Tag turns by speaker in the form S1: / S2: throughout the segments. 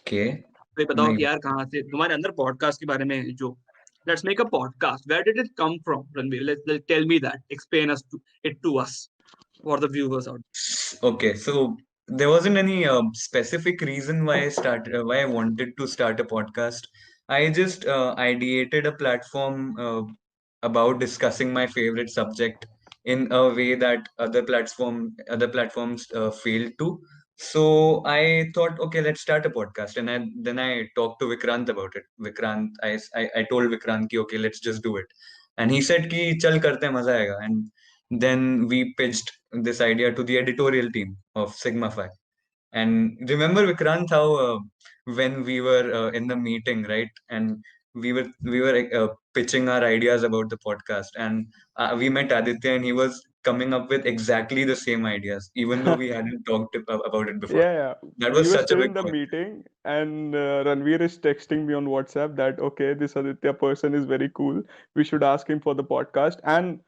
S1: Okay.
S2: तो ये बताओ
S1: नहीं.
S2: कि यार कहाँ से तुम्हारे अंदर पॉडकास्ट के बारे में जो let's make a podcast where did it come from Ranveer let's tell me that explain us it to us for the viewers out
S1: Okay, so there wasn't any specific reason why why I wanted to start a podcast. I just ideated a platform about discussing my favorite subject in a way that other platforms failed to. So I thought, okay, let's start a podcast, and then I talked to Vikrant about it. I told Vikrant ki, okay, let's just do it, and he said ki chal karte hain, maza aayega, and then we pitched this idea to the editorial team of Sigma Phi. And remember, Vikrant, how when we were in the meeting, right? And we were pitching our ideas about the podcast, and we met Aditya, and he was coming up with exactly the same ideas, even though we hadn't talked about it before.
S3: Yeah, yeah.
S1: That
S3: We
S1: was
S3: were
S1: such a
S3: still
S1: big
S3: in the
S1: point.
S3: meeting, and Ranveer is texting me on WhatsApp that okay, this Aditya person is very cool. We should ask him for the podcast. And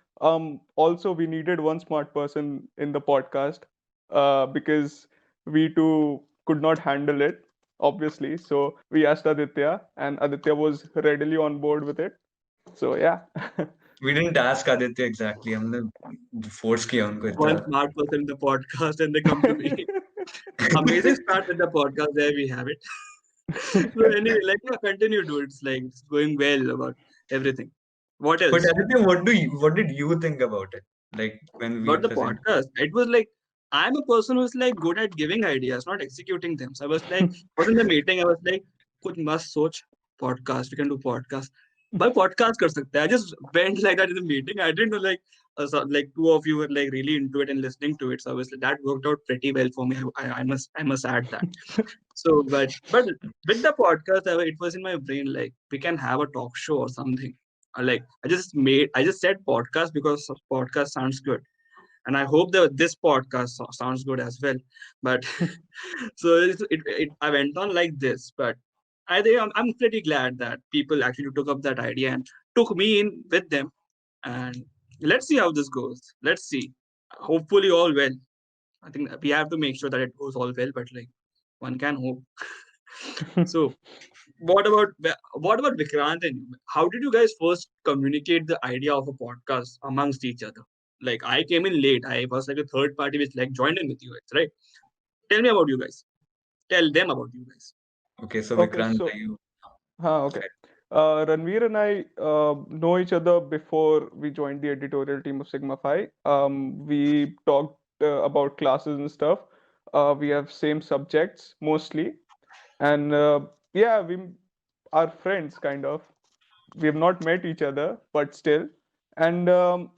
S3: also we needed one smart person in the podcast, because we two could not handle it, obviously. So we asked Aditya, and Aditya was readily on board with it. So yeah.
S1: We didn't ask Aditya exactly. हमने force किया उनको
S2: one
S1: इतना.
S2: smart person in the podcast and they come to me amazing start with the podcast there we have it so anyway like yeah, continue dude it's like it's going well about everything what
S1: But
S2: else
S1: Aditya, what did you think about it? Like when we
S2: about the
S1: presented?
S2: podcast it was like I'm a person who's like good at giving ideas not executing them so I was like was in the meeting I was like kuch must soch podcast we can do podcast by podcast kar sakte I just went like that in the meeting I didn't know like like two of you were like really into it and listening to it so obviously that worked out pretty well for me I must add that so but with the podcast it was in my brain like we can have a talk show or something like I just said podcast because podcast sounds good and I hope that this podcast sounds good as well. But so I went on like this, but I think I'm pretty glad that people actually took up that idea and took me in with them. And let's see how this goes. Let's see. Hopefully, all well. I think we have to make sure that it goes all well, but like one can hope. So, what about Vikrant and you? How did you guys first communicate the idea of a podcast amongst each other? Like I came in late. I was like a third party which like joined in with you guys, right? Tell me about you guys. Tell them about you guys.
S1: Okay, so
S3: Okay,
S1: Vikrant,
S3: so
S1: you.
S3: okay. Ranveer and I know each other before we joined the editorial team of Sigma Phi. We talked about classes and stuff. We have same subjects mostly, and yeah, we are friends kind of. We have not met each other, but still. And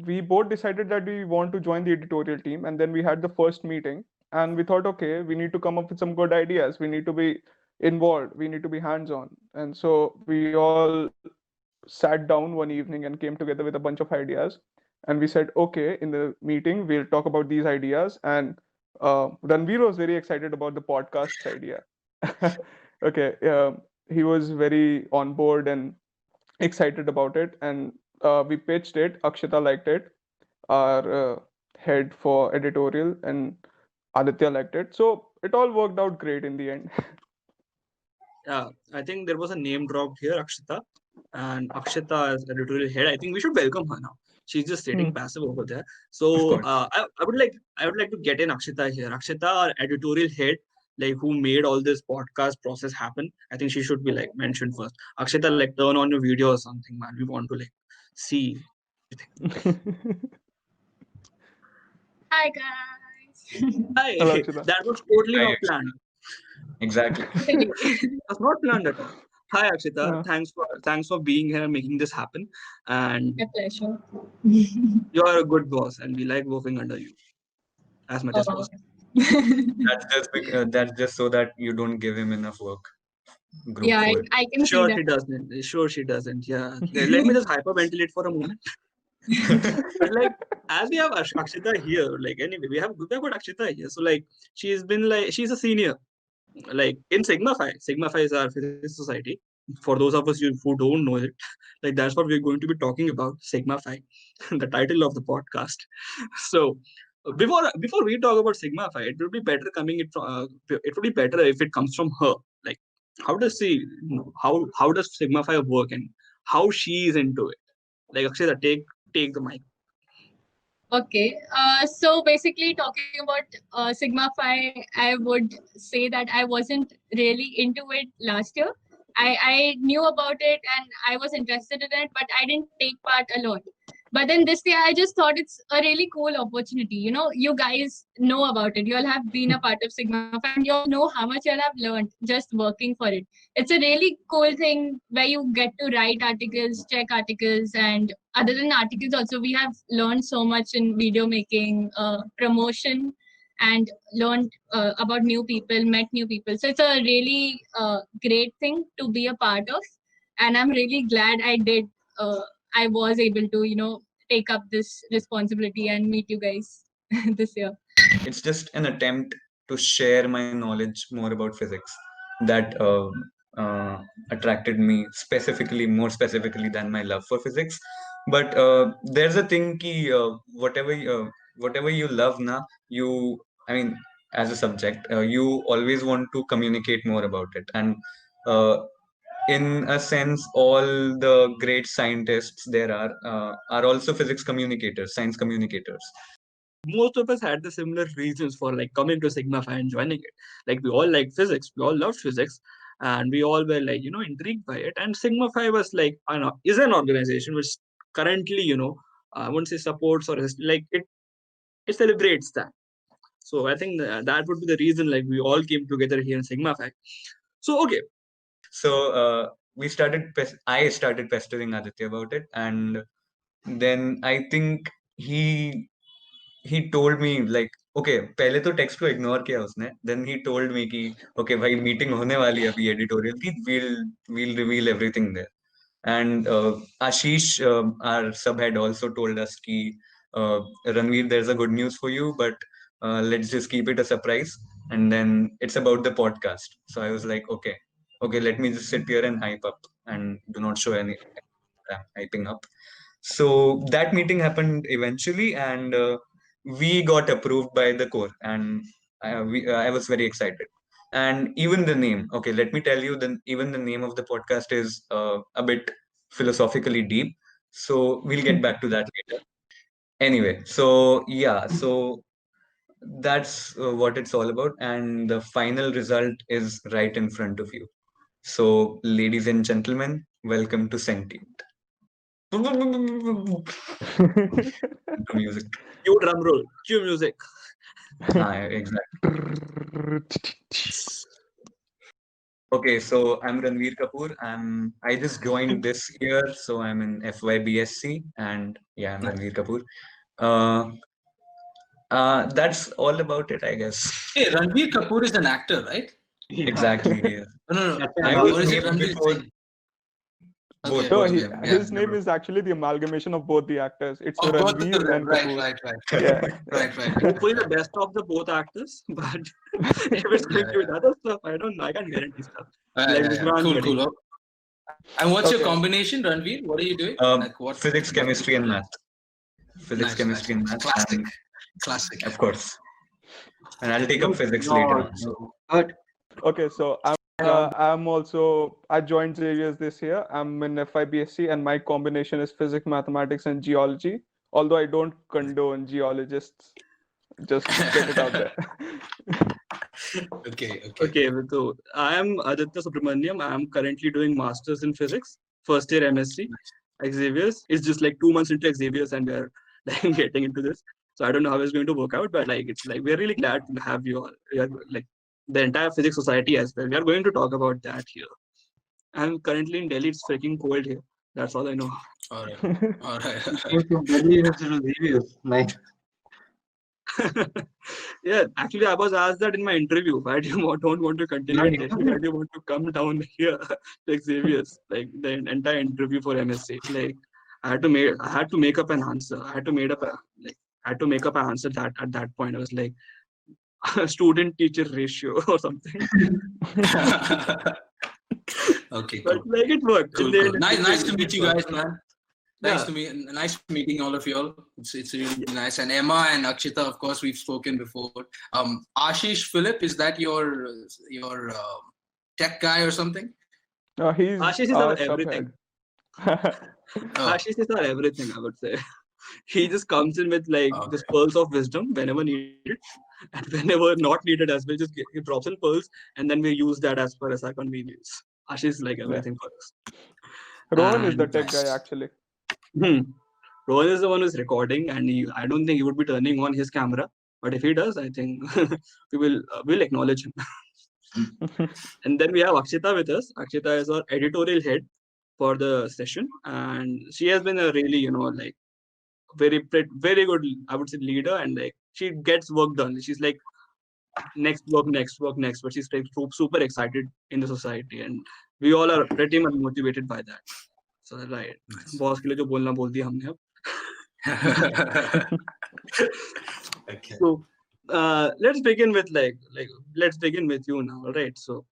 S3: we both decided that we want to join the editorial team, and then we had the first meeting, and we thought, okay, we need to come up with some good ideas. We need to be involved. We need to be hands-on. And so we all sat down one evening and came together with a bunch of ideas. And we said, okay, in the meeting, we'll talk about these ideas. And Ranveer was very excited about the podcasts idea. Okay, he was very on board and excited about it. And we pitched it. Akshita liked it, our head for editorial, and Aditya liked it. So it all worked out great in the end.
S2: Yeah, I think there was a name dropped here, Akshita, and Akshita as editorial head. I think we should welcome her now. She's just sitting
S3: Hmm.
S2: passive over there.
S1: Of
S2: So
S1: course.
S2: I would like to get in Akshita here. Akshita, our editorial head, like who made all this podcast process happen. I think she should be like mentioned first. Akshita, like turn on your video or something, man. We want to like see.
S4: Hi guys.
S2: Hi,
S3: Hello, Akshita.
S2: that was totally
S1: Hi,
S2: not planned.
S1: exactly.
S2: That's not planned at all. Hi Akshita,
S3: Uh,
S2: thanks for being here and making this happen. And
S4: My pleasure.
S2: you are a good boss, and we like working under you as much as
S4: Oh.
S2: possible.
S1: That's just so that you don't give him enough work. Group
S4: Yeah, I,
S1: work.
S4: I can see
S2: Sure,
S4: that.
S2: she doesn't. Sure, she doesn't. Yeah. Let me just hyperventilate for a moment. But like, as we have Akshita here, like anyway, we've got Akshita here. So like, she's a senior. Like in Sigma Phi. Sigma Phi is our physics society. For those of us who don't know it, like that's what we're going to be talking about. Sigma Phi, the title of the podcast. So before we talk about Sigma Phi, it would be better coming it from it would be better if it comes from her. Like how does she, how does Sigma Phi work and how she is into it? Like Akshita, take the mic.
S4: Okay, so basically, talking about Sigma Phi, I would say that I wasn't really into it last year. I knew about it and I was interested in it, but I didn't take part a lot. But then this year, I just thought it's a really cool opportunity. You know, you guys know about it. You all have been a part of Sigma Phi and you all know how much you all have learned just working for it. It's a really cool thing where you get to write articles, check articles, and other than articles also we have learned so much in video making, promotion, and learned about new people, met new people. So it's a really great thing to be a part of, and I'm really glad I was able to take up this responsibility and meet you guys this year.
S1: It's just an attempt to share my knowledge more about physics that uh, attracted me specifically, more specifically than my love for physics. But there's a thing ki whatever you love na, you, I mean, as a subject, you always want to communicate more about it. And uh, in a sense, all the great scientists there are also physics communicators, science communicators.
S2: Most of us had the similar reasons for like coming to Sigma Phi and joining it. Like we all like physics, we all loved physics, and we all were like intrigued by it. And Sigma Phi was like is an organization which currently I wouldn't say supports or like it celebrates that. So I think that would be the reason like we all came together here in Sigma Phi. So okay,
S1: So I started pestering Aditya about it, and then I think he he told me like, okay, पहले तो text को ignore किया उसने. Then he told me कि okay भाई meeting होने वाली है अभी editorial की, we'll reveal everything there. And Ashish, our subhead, also told us ki, Ranveer, there's a good news for you, but let's just keep it a surprise. And then it's about the podcast. So I was like, okay, let me just sit here and hype up and do not show any hyping up. So that meeting happened eventually, and we got approved by the core, and I was very excited. And even the name, okay, let me tell you, then even the name of the podcast is a bit philosophically deep. So we'll get back to that later. Anyway, so yeah, so that's what it's all about, and the final result is right in front of you. So, ladies and gentlemen, welcome to Sentient. Music.
S2: cue drum roll, cue music.
S1: Exactly. Okay, so I'm Ranveer Kapoor. I just joined this year, so I'm in FYBSC, and yeah, I'm Ranveer Kapoor. Uh, that's all about it, I guess.
S5: Hey, Ranveer Kapoor is an actor, right?
S2: Yeah.
S1: Exactly. Yeah.
S5: No.
S1: I
S5: Or
S1: was
S5: is it
S1: named
S5: Ranveer
S1: before
S5: Singh?
S1: both.
S5: Okay.
S3: No,
S1: Both.
S5: Yeah.
S3: his name is actually the amalgamation of both the actors. It's
S5: Oh, both of
S3: Ranveer
S5: them.
S3: and
S5: Right.
S3: Kapoor. Yeah.
S5: Right.
S2: Hopefully the best of the both actors, but if it's going to be the other stuff, I don't know. I can't guarantee stuff. Like Vishwan getting-
S5: Cool. And what's your
S3: Okay.
S5: combination, Ranveer? What are you doing? Like what?
S1: Physics, chemistry, and math. Physics,
S5: Nice,
S1: chemistry, and math.
S5: Classic.
S1: And, of course. And I'll take up physics later on. So.
S2: But
S3: Okay, so I joined Xavier's this year. I'm in FIBSC and my combination is physics, mathematics, and geology. Although I don't condone geologists. Just get it out there.
S5: Okay.
S2: so I am Aditya Subramaniam. I am currently doing masters in physics, first year MSc. Xavier's. It's just like 2 months into Xavier's, and we're like getting into this. So I don't know how it's going to work out, but like it's like we're really glad to have you all. We are like the entire physics society as well. We are going to talk about that here. I'm currently in Delhi. It's freaking cold here. That's all I know.
S5: All right.
S6: Nice.
S2: Yeah, actually, I was asked that in my interview. Why do you don't want to continue in Delhi? Why do you want to come down here to Xavier's? Like the entire interview for MSc. Like I had to make up an answer. I had to make up an answer that at that point I was like student teacher ratio or something.
S5: Okay,
S2: But
S5: cool.
S2: like it worked.
S5: Cool. Nice to meet you guys, man.
S2: Yeah.
S5: Nice meeting all of you all. It's really nice. And Emma and Akshita, of course, we've spoken before. Ashish, Philip, is that your tech guy or something?
S3: He's
S2: Ashish is
S3: our
S2: our everything.
S3: subhead.
S5: Oh,
S2: Ashish is our everything, I would say. He just comes in with like
S5: okay.
S2: this pearls of wisdom whenever needed, and whenever not needed as well, just he drops in pearls, and then we use that as per as our convenience. Ashish is like
S3: Yeah.
S2: everything for us.
S3: Rohan is the
S2: And
S3: tech guy
S5: Nice.
S3: actually.
S2: hmm, Rohan is the one who's recording, and I don't think he would be turning on his camera. But if he does, I think we'll acknowledge him. And then we have Akshita with us. Akshita is our editorial head for the session, and she has been a really, like very good, I would say, leader, and like she gets work done. She's like next work, next work, next, but she's like super excited in the society, and we all are pretty much motivated by that. So right,
S5: Nice.
S2: Boss के लिए जो बोलना बोल दिया हमने अब.
S5: Okay.
S2: So let's begin with let's begin with you now, right? So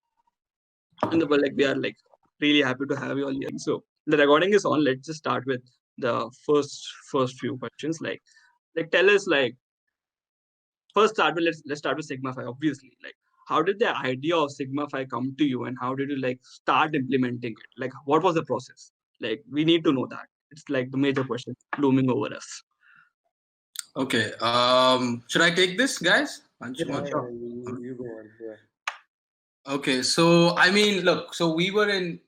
S2: in the like we are like really happy to have you all here. So the recording is on. Let's just start with the first few questions. Like tell us like first start with let's start with Sigma Phi. Obviously, like how did the idea of Sigma Phi come to you, and how did you like start implementing it? Like what was the process? Like we need to know that. It's like the major question looming over us.
S5: Okay. Should I take this, guys?
S6: Yeah,
S5: Anshuman?
S6: yeah, you go on. Yeah.
S5: Okay, so I mean, look, so we were in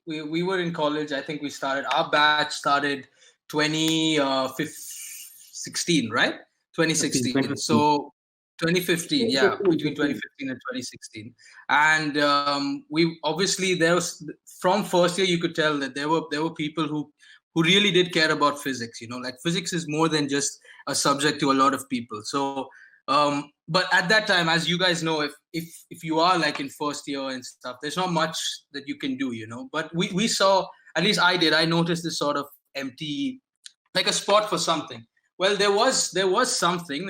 S5: college. I think we started our batch started 2016, right? 2016. So 2015, yeah,
S6: 2015,
S5: between 2015 and 2016. And we obviously there was from first year you could tell that there were people who really did care about physics. You know, like physics is more than just a subject to a lot of people. So but at that time, as you guys know, if you are like in first year and stuff, there's not much that you can do, you know. But we saw, at least I did, I noticed this sort of empty, like a spot for something. Well, there was something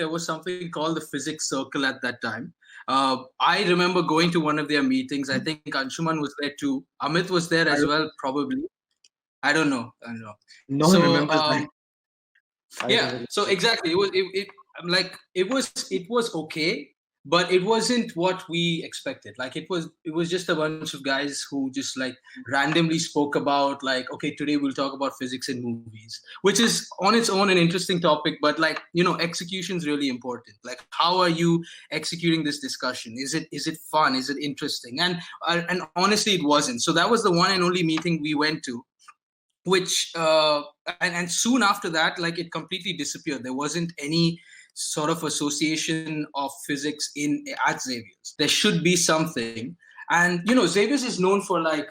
S5: called the physics circle at that time. I remember going to one of their meetings. I think Anshuman was there too. Amit was there
S6: I
S5: as
S6: don't,
S5: well, probably. I don't know.
S6: no one
S5: So
S6: remembers that. I
S5: yeah,
S6: remember.
S5: so exactly it I'm like it was okay, but it wasn't what we expected. Like it was just a bunch of guys who just like randomly spoke about like, okay, today we'll talk about physics in movies, which is on its own an interesting topic, but like, execution is really important. Like, how are you executing this discussion? Is it fun? Is it interesting? And honestly, it wasn't. So that was the one and only meeting we went to, which and soon after that, like, it completely disappeared. There wasn't any sort of association of physics in at Xavier's. There should be something. And Xavier's is known for like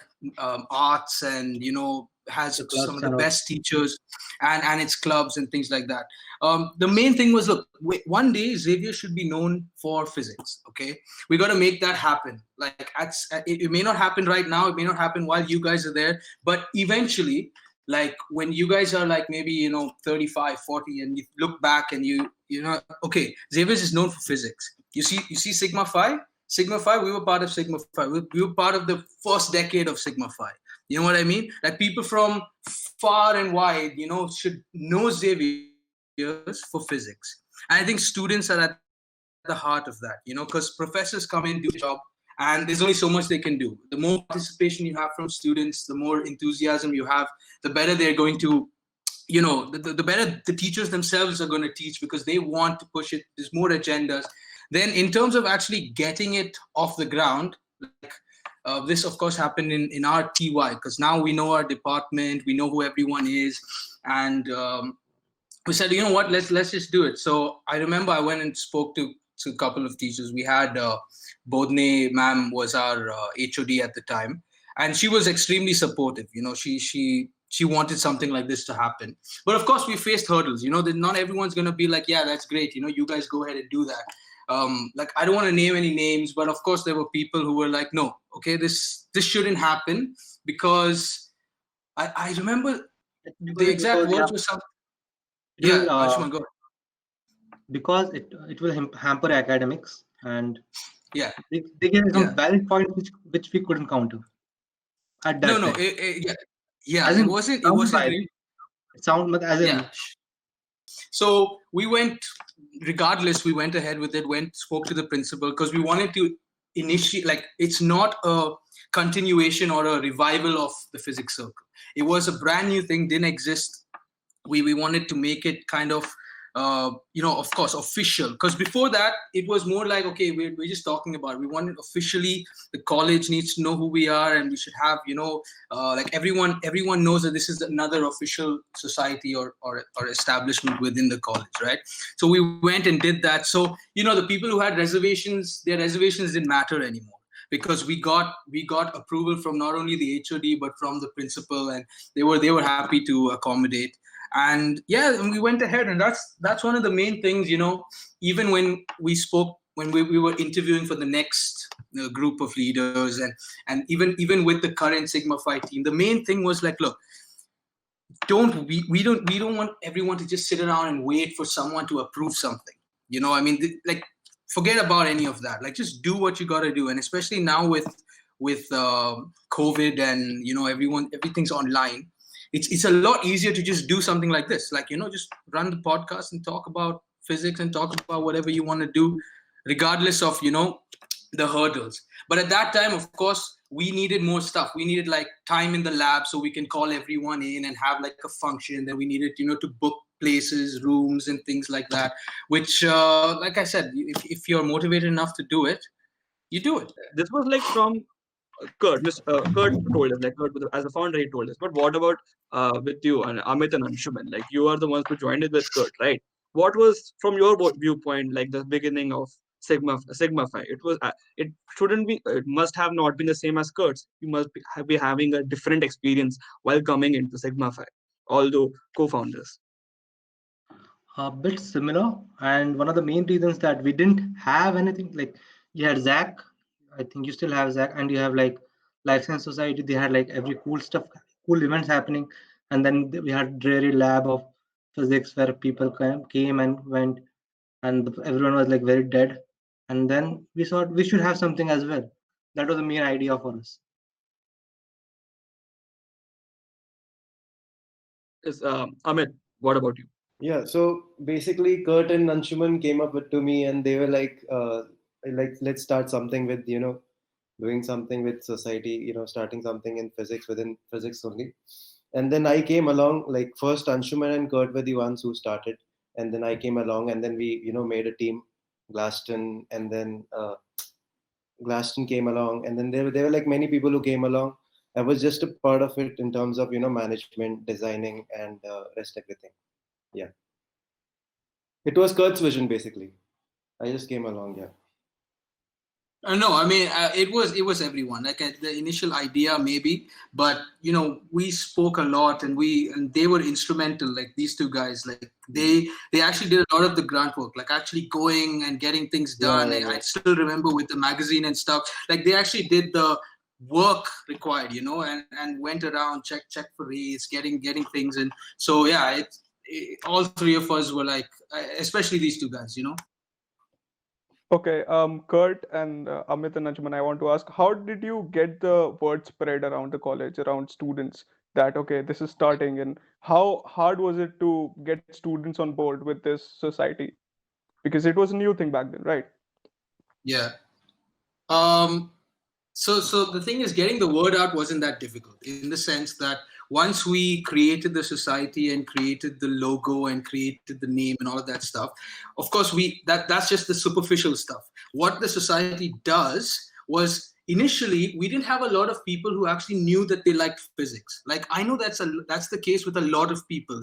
S5: arts, and has
S6: The
S5: some of
S6: clubs
S5: the
S6: and all.
S5: best teachers, and its clubs and things like that. The main thing was, look, one day Xavier should be known for physics. Okay, we got to make that happen. Like, it may not happen right now, it may not happen while you guys are there, but eventually, like, when you guys are like maybe 35, 40, and you look back and okay, Xavier's is known for physics. You see Sigma Phi, we were part of Sigma Phi. We were part of the first decade of Sigma Phi. You know what I mean? Like, people from far and wide, should know Xavier's for physics. And I think students are at the heart of that, because professors come in, do their job, and there's only so much they can do. The more participation you have from students, the more enthusiasm you have, the better they're going to, the better the teachers themselves are going to teach, because they want to push it. There's more agendas. Then, in terms of actually getting it off the ground, like, this of course happened in our TY, because now we know our department, we know who everyone is, and we said, you know what, let's just do it. So I remember I went and spoke to a couple of teachers. We had Bodne ma'am was our HOD at the time, and she was extremely supportive. She wanted something like this to happen, but of course we faced hurdles. That not everyone's gonna be like, yeah, that's great. You guys go ahead and do that. Like, I don't want to name any names, but of course there were people who were like, no, okay, this shouldn't happen, because I remember the exact
S6: Because yeah,
S5: words were something.
S6: it will
S5: Yeah, Anshuman, go.
S6: because it will hamper academics, and
S5: Yeah,
S6: they gave
S5: yeah.
S6: some valid points which we couldn't counter at
S5: No,
S6: that
S5: no,
S6: time.
S5: yeah.
S6: As
S5: It
S6: in
S5: wasn't. It
S6: sound
S5: wasn't
S6: valid.
S5: really.
S6: It sound as in
S5: Yeah. So we went. Regardless, we went ahead with it. Spoke to the principal, because we wanted to initiate, like it's not a continuation or a revival of the physics circle. It was a brand new thing, didn't exist. We wanted to make it kind of of course official, because before that it was more like, okay, we're just talking about it. We wanted officially, the college needs to know who we are, and we should have like everyone knows that this is another official society or establishment within the college, right? So we went and did that. So the people who had reservations, their reservations didn't matter anymore, because we got approval from not only the HOD but from the principal, and they were happy to accommodate. And yeah, and we went ahead, and that's one of the main things. Even when we spoke, when we were interviewing for the next group of leaders, and even with the current Sigma Phi team, the main thing was like, look, we don't want everyone to just sit around and wait for someone to approve something. I mean, like, forget about any of that. Like, just do what you got to do. And especially now with COVID, and everything's online, it's a lot easier to just do something like this. Like, just run the podcast and talk about physics and talk about whatever you want to do, regardless of the hurdles. But at that time, of course, we needed more stuff. We needed like time in the lab so we can call everyone in and have like a function. Then we needed to book places, rooms, and things like that, which like I said, if you're motivated enough to do it, you do it.
S2: This was like from Kurt told us, like Kurt as a founder, he told us. But what about with you and Amit and Anshuman? Like, you are the ones who joined it with Kurt, right? What was, from your viewpoint, like the beginning of Sigma Phi? It shouldn't be. It must have not been the same as Kurt's. You must be having a different experience while coming into Sigma Phi, although co-founders.
S6: A bit similar, and one of the main reasons that we didn't have anything, like, you had Zach, I think you still have Zach, and you have like Life Science Society. They had like every cool stuff, cool events happening, and then we had dreary lab of physics where people came and went, and everyone was like very dead. And then we thought we should have something as well. That was the main idea for us.
S2: Is Amit, what about you?
S7: Yeah, so basically, Kurt and Anshuman came up to me, and they were like, let's start something with, doing something with society, starting something in physics, within physics only. And then I came along, like, first Anshuman and Kurt were the ones who started, and then I came along, and then we, made a team, Glaston, and then Glaston came along, and then there were like many people who came along. I was just a part of it in terms of, management, designing, and rest everything. Yeah. It was Kurt's vision, basically. I just came along, yeah.
S5: No, I mean, it was everyone. Like, the initial idea, maybe, but we spoke a lot, and they were instrumental. Like, these two guys, like they actually did a lot of the grunt work, like actually going and getting things done.
S7: Yeah.
S5: I still remember with the magazine and stuff. Like, they actually did the work required, and went around, check for rates, getting things in. So yeah, all three of us were like, especially these two guys,
S3: Okay, Kurt and Amit and Najman, I want to ask, how did you get the word spread around the college, around students, that, okay, this is starting, and how hard was it to get students on board with this society? Because it was a new thing back then, right?
S5: Yeah. So the thing is, getting the word out wasn't that difficult, in the sense that once we created the society and created the logo and created the name and all of that stuff, of course that's just the superficial stuff. What the society does was, initially we didn't have a lot of people who actually knew that they liked physics. Like, I know that's the case with a lot of people.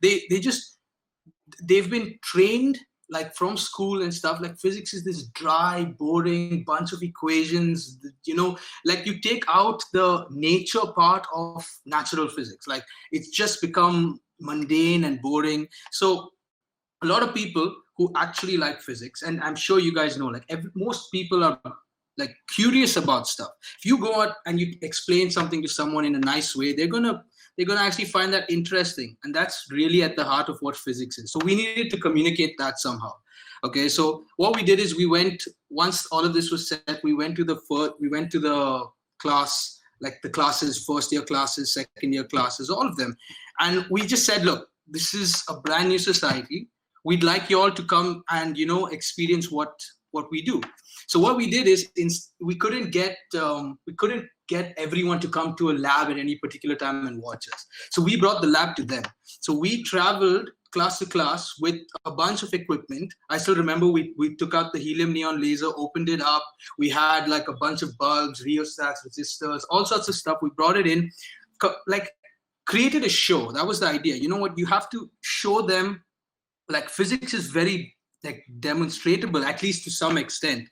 S5: They've been trained, like, from school and stuff, like physics is this dry, boring bunch of equations, like, you take out the nature part of natural physics, like, it's just become mundane and boring. So a lot of people who actually like physics, and I'm sure you guys know, like, most people are like curious about stuff. If you go out and you explain something to someone in a nice way, they're gonna actually find that interesting, and that's really at the heart of what physics is. So we needed to communicate that somehow. Okay, so what we did is, once all of this was set, we went to the class, like the classes, first year classes, second year classes, all of them, and we just said, look, this is a brand new society. We'd like you all to come and experience what what we do. So what we did is we couldn't get everyone to come to a lab at any particular time and watch us. So we brought the lab to them. So we traveled class to class with a bunch of equipment. I still remember we took out the helium neon laser, opened it up. We had like a bunch of bulbs, rheostats, resistors, all sorts of stuff. We brought it in, like created a show. That was the idea. You know what? You have to show them, like physics is very like demonstratable, at least to some extent.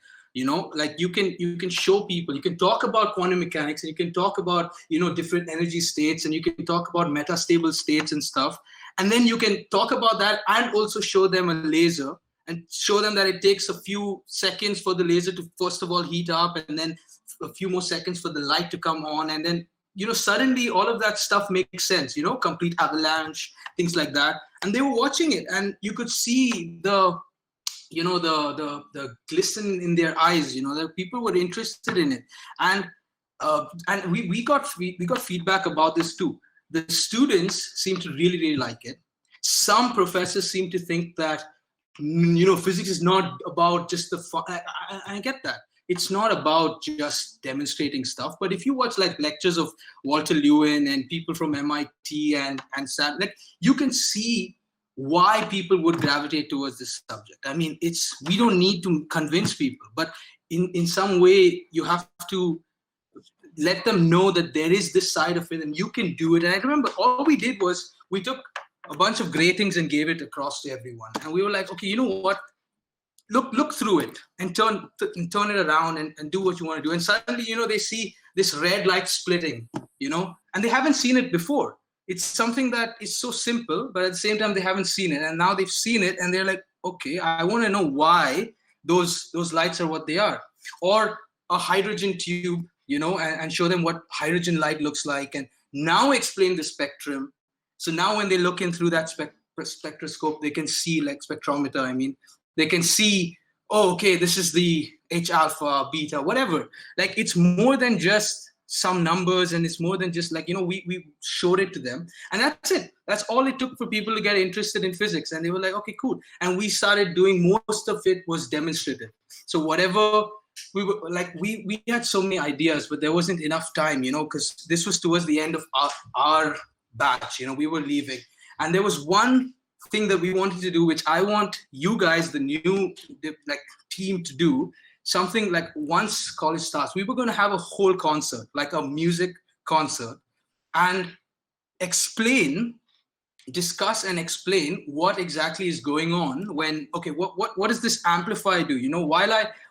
S5: Like you can show people, you can talk about quantum mechanics, and you can talk about different energy states, and you can talk about metastable states and stuff, and then you can talk about that and also show them a laser and show them that it takes a few seconds for the laser to first of all heat up, and then a few more seconds for the light to come on, and then suddenly all of that stuff makes sense, complete avalanche, things like that. And they were watching it, and you could see the the glisten in their eyes, that people were interested in it. And we got feedback about this too. The students seem to really like it. Some professors seem to think that physics is not about just the fun. I get that. It's not about just demonstrating stuff, but if you watch like lectures of Walter Lewin and people from MIT and SAT, like you can see why people would gravitate towards this subject. I mean, we don't need to convince people, but in some way you have to let them know that there is this side of it and you can do it. And I remember all we did was we took a bunch of gratings and gave it across to everyone, and we were like, okay, you know what? Look through it and turn it around and do what you want to do. And suddenly, they see this red light splitting, and they haven't seen it before. It's something that is so simple, but at the same time, they haven't seen it. And now they've seen it and they're like, okay, I want to know why those lights are what they are. Or a hydrogen tube, and show them what hydrogen light looks like, and now explain the spectrum. So now when they look in through that spectroscope, they can see, like spectrometer, I mean, they can see, oh, okay, this is the H alpha, beta, whatever. Like it's more than just some numbers, and it's more than just like, we showed it to them, and that's it. That's all it took for people to get interested in physics. And they were like, okay, cool. And we started doing, most of it was demonstrative. So whatever we were like, we had so many ideas, but there wasn't enough time, because this was towards the end of our batch, we were leaving. And there was one thing that we wanted to do, which I want you guys, the new like team, to do something. Like once college starts, we were going to have a whole concert, like a music concert, and discuss and explain what exactly is going on when, okay, what does this amplifier do?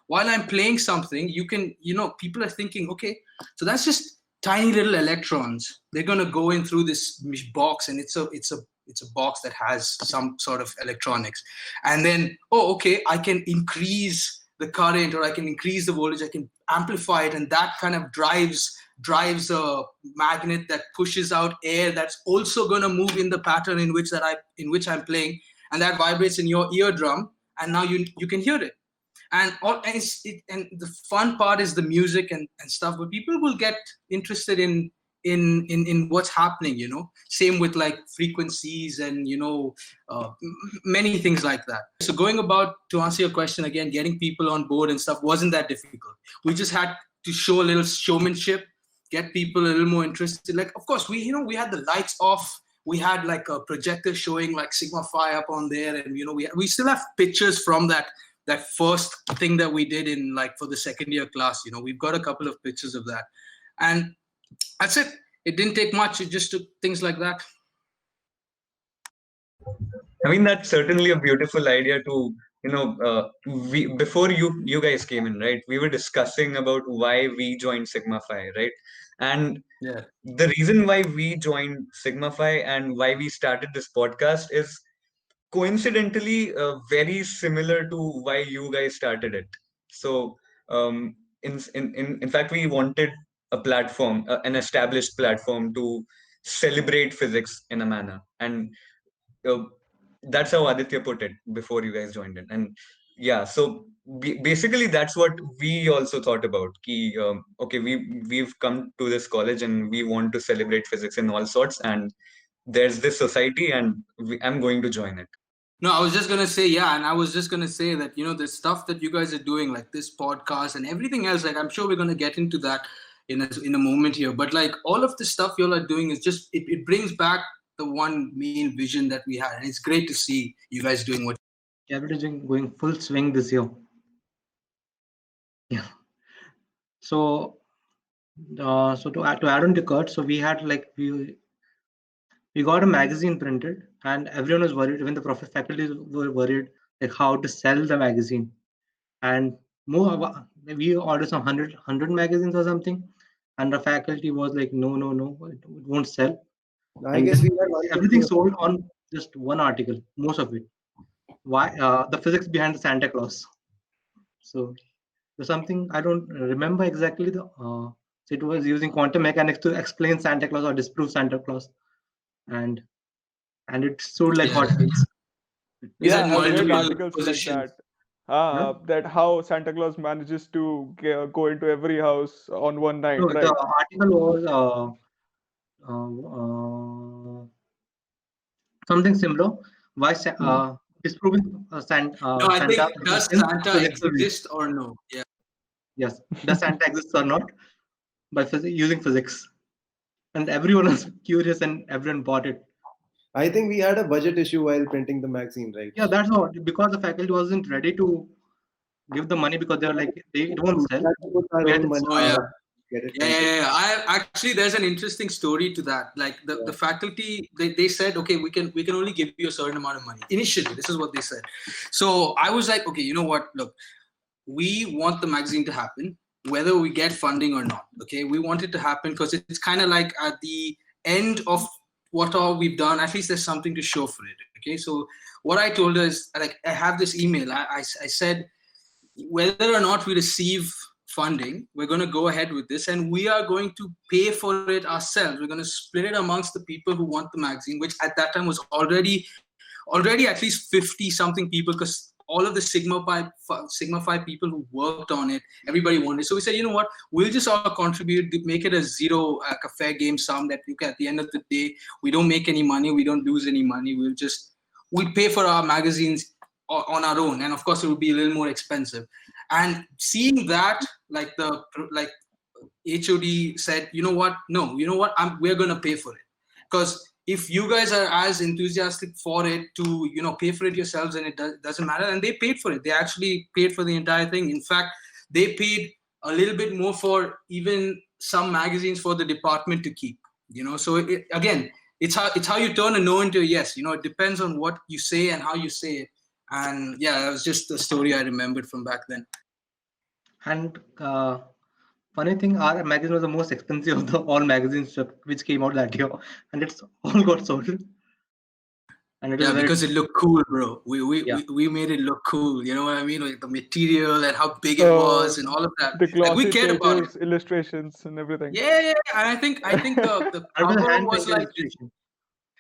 S5: While I'm playing something, you can, people are thinking, okay, so that's just tiny little electrons. They're going to go in through this box, and it's a box that has some sort of electronics. And then, oh, okay, I can increase the current, or I can increase the voltage, I can amplify it, and that kind of drives a magnet that pushes out air that's also going to move in the pattern in which I'm playing, and that vibrates in your eardrum, and now you can hear it. And the fun part is the music and stuff, but people will get interested in what's happening, same with like frequencies and many things like that. So going about, to answer your question again, getting people on board and stuff wasn't that difficult. We just had to show a little showmanship, get people a little more interested. Like, of course, we had the lights off, we had like a projector showing like Sigma Phi up on there, and we still have pictures from that first thing that we did in like for the second year class. We've got a couple of pictures of that, and that's it. It didn't take much. It just took things like that.
S1: I mean, that's certainly a beautiful idea to, before you guys came in, right? We were discussing about why we joined Sigma Phi, right? And
S5: Yeah.
S1: the reason why we joined Sigma Phi and why we started this podcast is coincidentally very similar to why you guys started it. So in fact, we wanted a platform, an established platform to celebrate physics in a manner, and uh, that's how Aditya put it before you guys joined in. And yeah, so basically that's what we also thought about. Okay, we've come to this college and we want to celebrate physics in all sorts, and there's this society, and I'm going to join it.
S5: No, I was just gonna say, yeah, and I was just gonna say that, the stuff that you guys are doing, like this podcast and everything else, like I'm sure we're gonna get into that in a moment here. But like all of the stuff y'all are doing is just it brings back the one main vision that we had, and it's great to see you guys doing what.
S6: Yeah, everything going full swing this year. Yeah. So, so to add on to Kurt, so we had like we got a magazine printed, and everyone was worried. Even the faculty were worried like how to sell the magazine. And we ordered some 100 magazines or something, and the faculty was like, no, it won't sell.
S7: I
S6: And
S7: guess
S6: then
S7: we had 150.
S6: everything sold on just one article, most of it. Why? The physics behind the Santa Claus. So there's something I don't remember exactly. So it was using quantum mechanics to explain Santa Claus or disprove Santa Claus, and it sold like
S5: Yeah.
S6: hotcakes.
S5: Is
S3: Yeah,
S5: that
S3: I've read
S5: multiple
S3: articles like
S5: positions?
S3: that.
S6: Yeah.
S3: That how Santa Claus manages to go into every house on one night,
S6: No, the
S3: right?
S6: article was something similar. Why disproving
S5: No, I
S6: Santa
S5: think does
S6: existence
S5: Santa
S6: physically?
S5: exist or no? Yeah.
S6: Yes, does Santa exist or not by using physics? And everyone was curious, and everyone bought it.
S7: I think we had a budget issue while printing the magazine, right?
S6: Yeah, that's all. Because the faculty wasn't ready to give the money because they were like it won't
S7: We
S6: sell.
S7: had to put our
S6: We had
S7: own
S6: to,
S7: money
S5: Oh yeah.
S7: get it
S5: Yeah, yeah,
S7: printed.
S5: yeah. I actually there's an interesting story to that. Like the faculty, they said, okay, we can only give you a certain amount of money. Initially, this is what they said. So I was like, okay, you know what? Look, we want the magazine to happen, whether we get funding or not. Okay, we want it to happen because it's kind of like at the end of what all we've done. At least there's something to show for it. Okay, so what I told her is like I have this email. I said whether or not we receive funding, we're going to go ahead with this and we are going to pay for it ourselves. We're going to split it amongst the people who want the magazine, which at that time was already at least 50 something people, because all of the Sigma Phi people who worked on it, everybody wanted. So we said, you know what, we'll just all contribute, make it a zero, like a fair game sum that you can, at the end of the day, we don't make any money, we don't lose any money. We pay for our magazines on our own, and of course it would be a little more expensive. And seeing that, like HOD said, you know what, no, you know what, we're going to pay for it, because if you guys are as enthusiastic for it to pay for it yourselves, and it doesn't matter. And they paid for it. They actually paid for the entire thing. In fact, they paid a little bit more for even some magazines for the department to keep. So again, it's how you turn a no into a yes. It depends on what you say and how you say it. And yeah, that was just the story I remembered from back then.
S6: and funny thing, our magazine was the most expensive of the all magazines which came out that year, and it's all got sold. And it was very
S5: because it looked cool, bro.
S6: yeah.
S5: We made it look cool. You know what I mean? Like the material and how big it was and all of that.
S3: The
S5: Like we
S3: glossy
S5: cared about it.
S3: pages, illustrations, and everything.
S5: Yeah. And I think the
S6: It was a
S5: cover
S6: hand
S5: was
S6: painted
S5: like,
S6: illustration.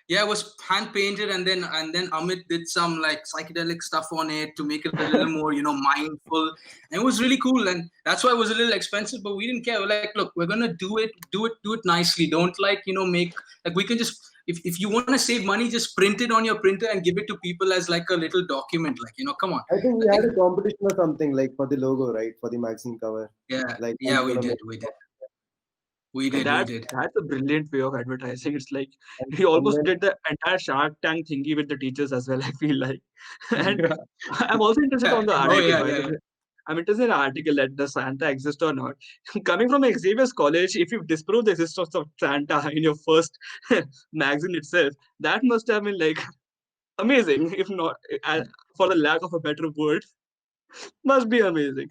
S5: yeah, it was hand painted, and then Amit did some like psychedelic stuff on it to make it a little more mindful, and it was really cool. And that's why it was a little expensive, but we didn't care. We're like, look, we're gonna do it nicely. Don't like make, like, we can just, if you want to save money, just print it on your printer and give it to people as like a little document, like, come on.
S7: I think we had a competition or something like for the logo, right? For the magazine cover.
S5: Yeah,
S7: Like
S5: yeah,
S7: we
S5: we did.
S2: That's a brilliant way of advertising. It's like he
S7: and
S2: almost
S7: then
S2: did the entire Shark Tank thingy with the teachers as well, I feel like. And
S6: Yeah.
S2: I'm also interested on the
S5: Oh
S2: article,
S5: yeah,
S2: by the
S5: yeah.
S2: way. I'm interested in the article that does Santa exist or not. Coming from Xavier's college, if you disprove the existence of Santa in your first magazine itself, that must have been like amazing, if not, for the lack of a better word, must be amazing.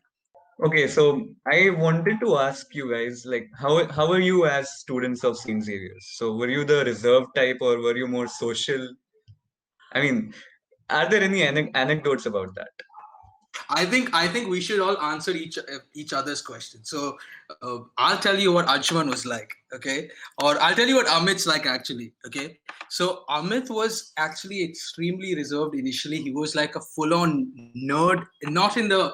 S1: Okay, so I wanted to ask you guys, like, how are you as students of St. Xavier's? So were you the reserved type or were you more social? I mean, are there any anecdotes about that?
S5: I think we should all answer each other's question. So I'll tell you what Anshuman was like, okay, or I'll tell you what Amit's like actually, okay. So Amit was actually extremely reserved initially. He was like a full-on nerd, not in a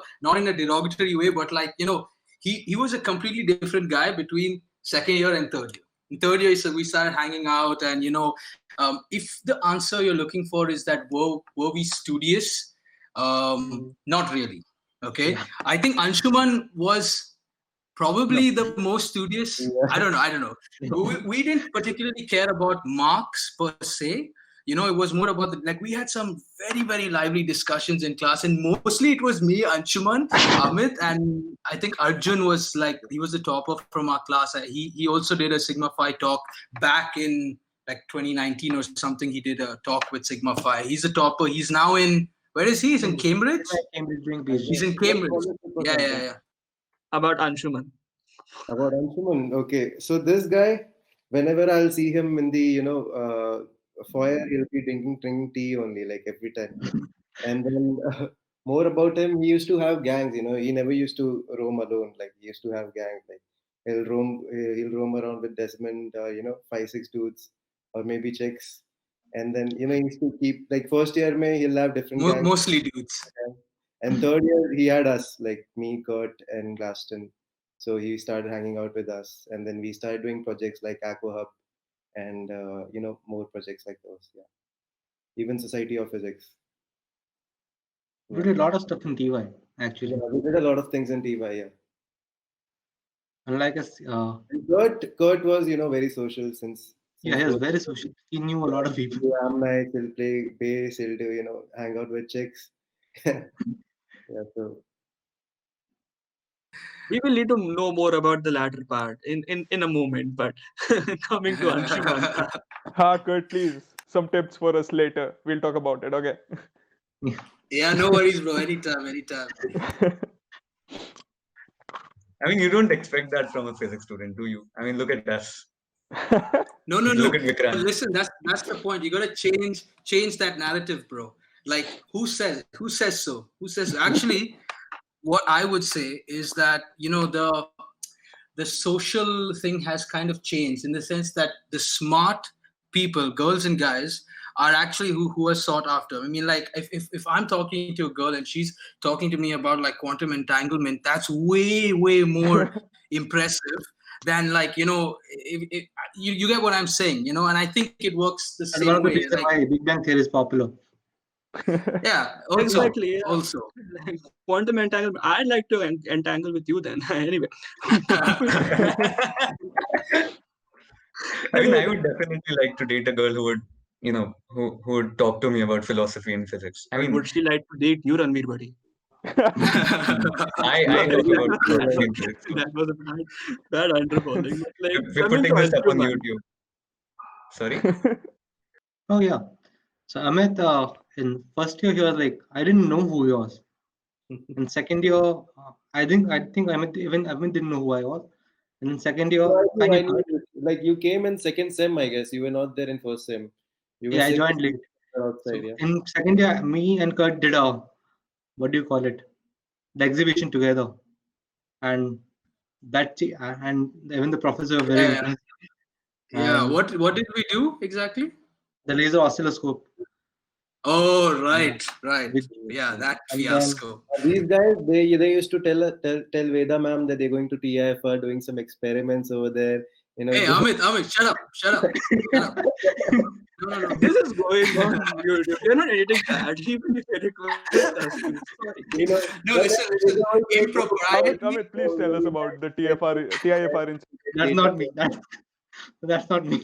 S5: derogatory way, but like he was a completely different guy between second year and third year. In third year, so we started hanging out, and if the answer you're looking for is that were we studious, not really. Okay,
S6: Yeah.
S5: I think Anshuman was
S3: No.
S5: probably the most studious. I don't know. I don't know. We didn't particularly care about marks per se. It was more about like we had some very, very lively discussions in class, and mostly it was me, Anshuman, Amit, and I think Arjun was like he was the topper from our class. He also did a Sigma Phi talk back in like 2019 or something. He did a talk with Sigma Phi. He's a topper. He's now in where is he? He's in Cambridge.
S6: Cambridge doing
S7: I
S6: PhD.
S5: He's in
S7: guess what
S5: Cambridge.
S7: scholarship or
S5: Yeah, yeah,
S7: something.
S5: yeah.
S2: About Anshuman.
S7: About Anshuman. Okay, so this guy, whenever I'll see him in the foyer, he'll be drinking tea only, like every time. And then more about him, he used to have gangs. He never used to roam alone. Like he used to have gangs. Like he'll roam around with Desmond. 5 6 dudes, or maybe chicks. And then he used to keep like first year, may he'll have different gangs.
S5: Mostly dudes.
S7: And third year, he had us, like me, Kurt, and Glaston. So he started hanging out with us, and then we started doing projects like Aqua Hub, and more projects like those. Yeah, even Society of Physics.
S6: We
S7: Yeah,
S6: did a lot of stuff in TY actually.
S7: yeah, we did a lot of things in TY. Yeah,
S6: Unlike us,
S7: and Kurt was very social since
S6: yeah,
S7: since
S6: he was
S7: first.
S6: very social. He knew a lot of people.
S7: He'll do am nights, he'll play bass, he'll do hang out with chicks. Yeah, so
S2: We will need to know more about the latter part in a moment. But coming to Anshuman,
S3: Ha, Kurt, please. Some tips for us later. We'll talk about it. Okay.
S5: Yeah, no worries, bro. Anytime, anytime.
S1: I mean, you don't expect that from a physics student, do you? I mean, look at us.
S5: No, no,
S1: Look
S5: no.
S1: at
S5: But
S1: Vikrant.
S5: listen, that's the point. You gotta change that narrative, bro. Like, who says so? Who says actually? What I would say is that the social thing has kind of changed in the sense that the smart people, girls and guys, are actually who are sought after. I mean, like if I'm talking to a girl and she's talking to me about like quantum entanglement, that's way, way more impressive than like, you get what I'm saying, and I think it works the
S6: And one
S5: same
S6: of the
S5: way.
S6: reasons
S5: Like,
S6: why Big Bang Theory is popular.
S5: yeah, also,
S2: exactly. Yeah.
S5: also.
S2: Like, quantum entanglement. I'd like to entangle with you then. Anyway.
S1: I mean, I would definitely like to date a girl who would, who would talk to me about philosophy and physics. I
S2: But
S1: mean,
S2: would she like to date you, Ranveer, buddy?
S1: I talk about philosophy and physics.
S2: That was a bad underfalling. But like
S1: We're
S2: coming to
S1: putting this up on
S2: Anshuman,
S1: YouTube. Sorry?
S6: Oh yeah. So Amit, in first year he was like, I didn't know who he was. In second year, I think Amit didn't know who I was. And in second year,
S7: no,
S6: I knew
S7: I knew
S6: Kurt.
S7: you. Like you came in second sem, I guess. You were not there in first sem. You were
S6: Yeah, I
S7: sick
S6: joined late.
S7: outside.
S6: So
S7: Yeah.
S6: in second year, me and Kurt did a what do you call it? The exhibition together, and and even the professor were very
S5: Yeah,
S6: impressed.
S5: yeah.
S6: And
S5: What did we do exactly?
S6: the laser oscilloscope,
S5: Oh, right.
S6: with
S5: Yeah, that
S6: and then
S5: fiasco.
S7: These guys, they used to tell Veda ma'am that they're going to TIFR doing some experiments over there.
S5: Hey, Amit, shut up, shut up, shut up. No.
S2: this is going on YouTube. You're not editing that. Even if you request us to. Sorry.
S5: No, listen. Impropriety.
S3: Amit, please tell us about the TIFR incident.
S6: that's not me. That's not me.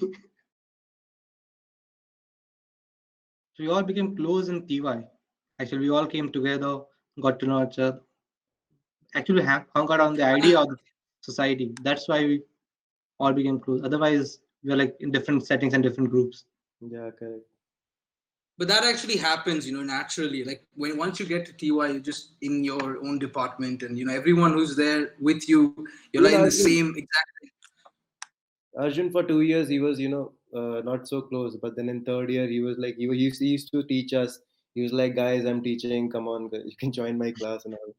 S6: So we all became close in TY. Actually, we all came together, got to know each other. Actually, hung out on the idea of the society. That's why we all became close. Otherwise, we were like in different settings and different groups.
S7: Yeah, correct.
S5: But that actually happens, naturally. Like once you get to TY, you're just in your own department, and everyone who's there with you, you're like in the same exact.
S7: Arjun for 2 years he was not so close, but then in third year he was like he used to teach us. He was like, guys, I'm teaching. Come on, you can join my class and all.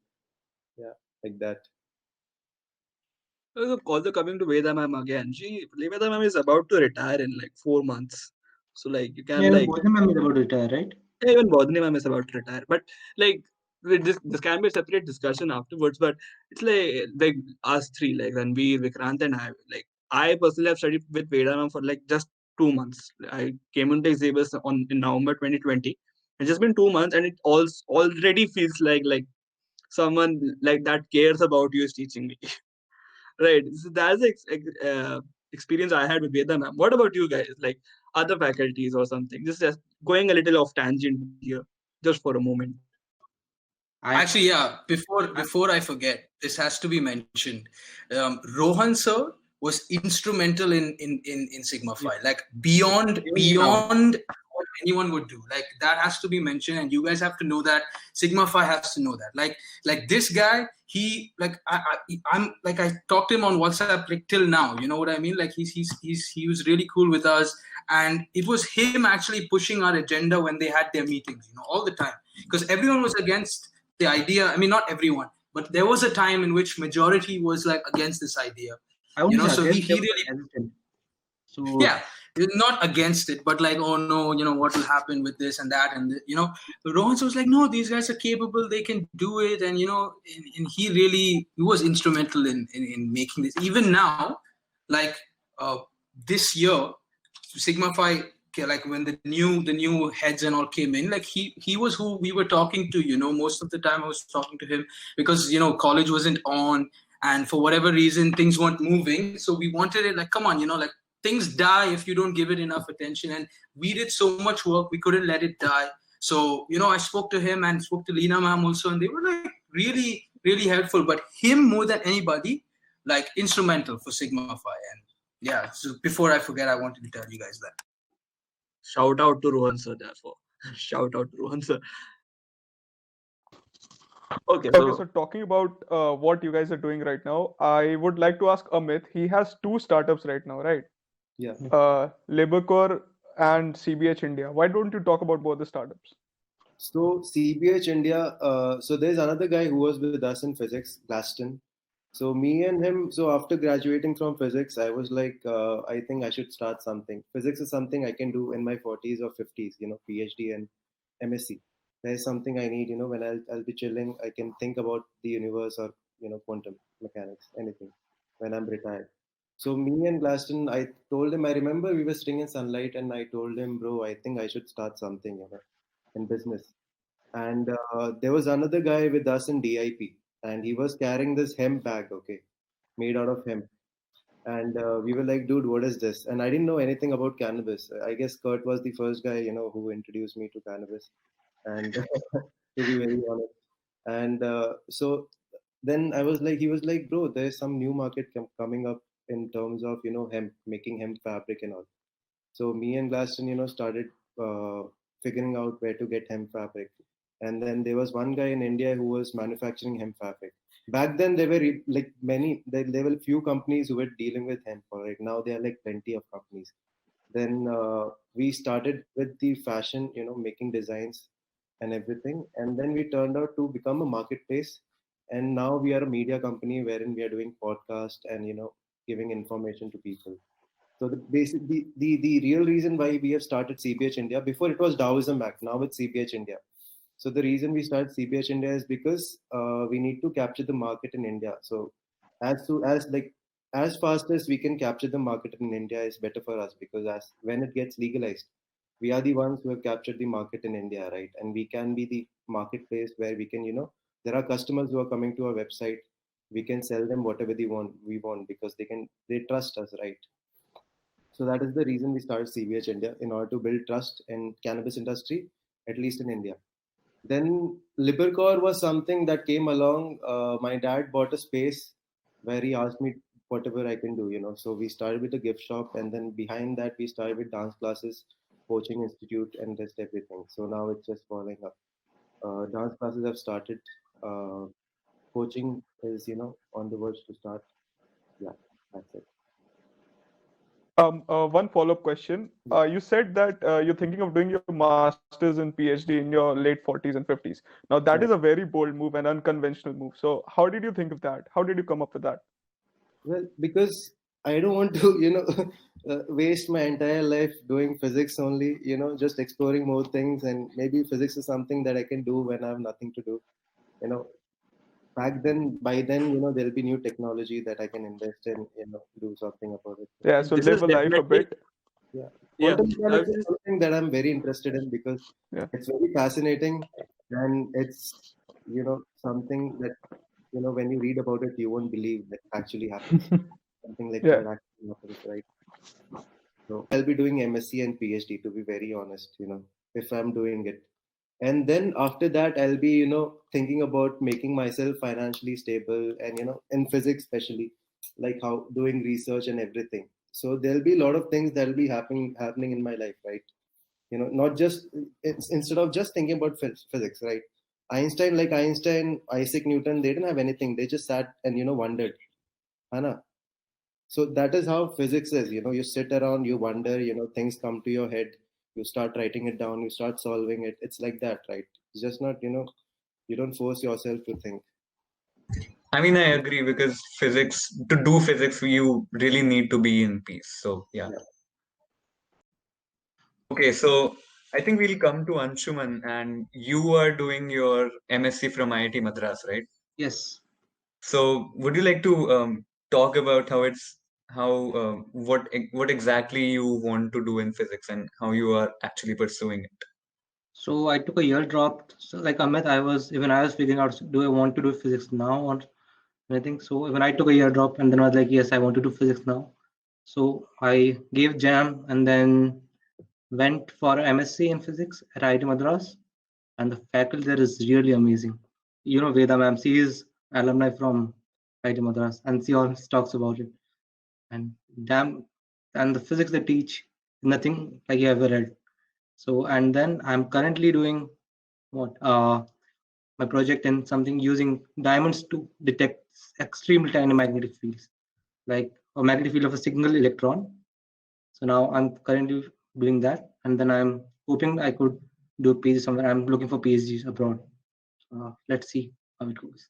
S7: Yeah, like that.
S2: Also coming to Veda ma'am again. Veda ma'am is about to retire in like 4 months. So like you can
S6: Yeah,
S2: like
S6: both of them is about to retire, right?
S2: even Bodhini ma'am is about to retire. But like this can be a separate discussion afterwards. But it's like us three, like Ranveer, Vikrant, and I, like I personally have studied with Vedana for like just 2 months. I came into Xavier's in November 2020. It's just been 2 months, and it already feels like someone like that cares about you is teaching me. Right. So that's the experience I had with Veda ma'am. What about you guys? Like other faculties or something? Just going a little off tangent here, just for a moment.
S6: I
S5: Actually, yeah. Before I forget, this has to be mentioned. Rohan sir was instrumental in Sigma Phi, like beyond
S2: Even now.
S5: beyond what anyone would do. Like that has to be mentioned, and you guys have to know that. Sigma Phi has to know that. Like this guy, he like I'm like I talked to him on WhatsApp like till now. You know what I mean? Like he was really cool with us, and it was him actually pushing our agenda when they had their meetings. You know, all the time, because everyone was against the idea. I mean, not everyone, but there was a time in which majority was like against this idea.
S6: I wouldn't say
S5: So
S6: against,
S5: he
S6: they were
S5: really,
S6: hesitant. So
S5: yeah, not against it, but like, oh no, what will happen with this and that, and Rohan was like, no, these guys are capable, they can do it, and and he was instrumental in making this. Even now, like uh, this year, Sigma Phi, okay, like when the new heads and all came in, like he was who we were talking to. Most of the time I was talking to him because college wasn't on, and for whatever reason things weren't moving. So we wanted it like, come on, like things die if you don't give it enough attention. And we did so much work, we couldn't let it die. So I spoke to him and spoke to Lena ma'am also, and they were like really really helpful. But him more than anybody, like instrumental for Sigma Phi. And yeah, so before I forget, I wanted to tell you guys that.
S2: Shout out to Rohan sir, therefore. Shout out to Rohan sir. Okay,
S3: Okay, so
S2: so
S3: talking about what you guys are doing right now, I would like to ask Amit. He has two startups right now, right?
S7: Yeah.
S3: LaborCore and CBH India. Why don't you talk about both the startups?
S7: So CBH India, so there's another guy who was with us in physics, Glaston. So me and him, so after graduating from physics, I was like, I think I should start something. Physics is something I can do in my 40s or 50s, PhD and MSc. There's something I need, when I'll be chilling, I can think about the universe or, quantum mechanics, anything, when I'm retired. So me and Glaston, I told him, I remember we were sitting in sunlight and I told him, bro, I think I should start something, in business. And there was another guy with us in DIP, and he was carrying this hemp bag, okay, made out of hemp. And we were like, dude, what is this? And I didn't know anything about cannabis. I guess Kurt was the first guy, who introduced me to cannabis. And to be very honest. And so then I was like, he was like, bro, there's some new market coming up in terms of, hemp, making hemp fabric and all. So me and Glaston, started figuring out where to get hemp fabric. And then there was one guy in India who was manufacturing hemp fabric. Back then, there were like there were few companies who were dealing with hemp. Right now, there are like plenty of companies. Then we started with the fashion, making designs and everything. And then we turned out to become a marketplace. And now we are a media company wherein we are doing podcast and, giving information to people. So the real reason why we have started CBH India, before it was Taoism Act, now it's CBH India. So the reason we started CBH India is because we need to capture the market in India. So as fast as we can capture the market in India is better for us, because as when it gets legalized, we are the ones who have captured the market in India, right? And we can be the marketplace where we can, there are customers who are coming to our website. We can sell them whatever we want because they trust us, right? So that is the reason we started CBH India, in order to build trust in cannabis industry, at least in India. Then LiberCore was something that came along. My dad bought a space where he asked me whatever I can do, So we started with a gift shop, and then behind that we started with dance classes, coaching institute, and just everything. So now it's just following up. Dance classes have started. Coaching is, on the verge to start. Yeah, that's it.
S3: One follow-up question. You said that you're thinking of doing your master's and PhD in your late 40s and 50s. Now, that is a
S7: Right.
S3: very bold move and unconventional move. So, how did you think of that? How did you come up with that?
S7: Well, because I don't want to, waste my entire life doing physics only, just exploring more things. And maybe physics is something that I can do when I have nothing to do. You know, back then, by then, there'll be new technology that I can invest in, do something about it.
S3: Yeah, so
S2: This
S3: live
S2: is
S3: a life a
S2: definitely,
S3: bit.
S7: Yeah.
S2: yeah.
S7: Quantum mechanics
S2: This
S7: is
S2: is,
S7: something that I'm very interested in because
S3: Yeah.
S7: it's very fascinating, and it's, something that, when you read about it, you won't believe that actually happens. Something like
S3: Yeah.
S7: that actually happens, right? So I'll be doing MSc and PhD, to be very honest, if I'm doing it. And then after that, I'll be, thinking about making myself financially stable and, in physics, especially, like how doing research and everything. So there'll be a lot of things that'll be happening in my life, right? Not just, it's instead of just thinking about physics, right? Einstein, Isaac Newton, they didn't have anything. They just sat and, wondered. Hana. So that is how physics is. You sit around, you wonder, things come to your head, you start writing it down, you start solving it. It's like that, right? It's just not, you don't force yourself to think.
S1: I mean, I agree because to do physics, you really need to be in peace. So, yeah.
S7: Yeah.
S1: Okay, so I think we'll come to Anshuman, and you are doing your MSc from IIT Madras, right?
S6: Yes.
S1: So, would you like to talk about what exactly you want to do in physics and how you are actually pursuing it?
S6: So I took a year drop. So like Amit, I was figuring out, do I want to do physics now or anything? So when I took a year drop and then I was like, yes, I want to do physics now. So I gave jam and then went for MSc in physics at IIT Madras, and the faculty there is really amazing. Veda ma'am, she is alumni from IIT Madras, and she always talks about it. And damn, and the physics they teach, nothing like you ever read. So and then I'm currently doing my project in something using diamonds to detect extremely tiny magnetic fields, like a magnetic field of a single electron. So now I'm currently doing that, and then I'm hoping I could do a PhD somewhere. I'm looking for PhDs abroad. Let's see how it goes.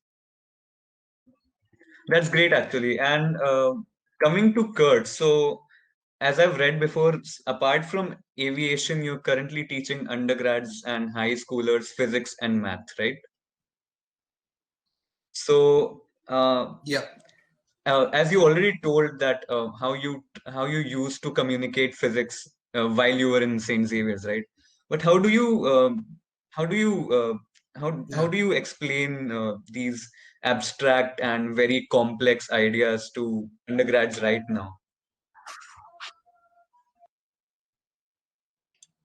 S1: That's great, actually. And coming to Kurt, so as I've read before, apart from aviation, you're currently teaching undergrads and high schoolers physics and math, right? So,
S5: Yeah.
S1: as you already told that how you used to communicate physics while you were in Saint Xavier's, right? But how do you how
S5: Yeah.
S1: do you explain these abstract and very complex ideas to undergrads right now?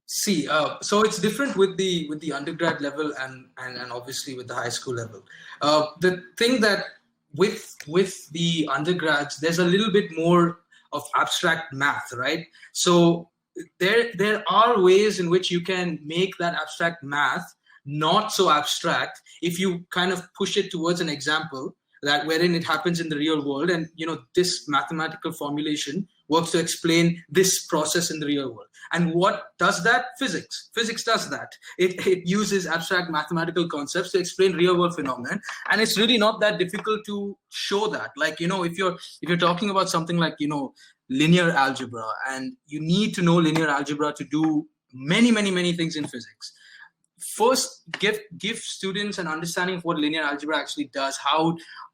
S5: See, so it's different with the undergrad level and obviously with the high school level. The thing that with the undergrads, there's a little bit more of abstract math, right? So there are ways in which you can make that abstract math not so abstract if you kind of push it towards an example that wherein it happens in the real world, and this mathematical formulation works to explain this process in the real world. And what does that? Physics does that. It uses abstract mathematical concepts to explain real world phenomena, and it's really not that difficult to show that. Like, if you're talking about something like linear algebra, and you need to know linear algebra to do many things in physics. First, give students an understanding of what linear algebra actually does.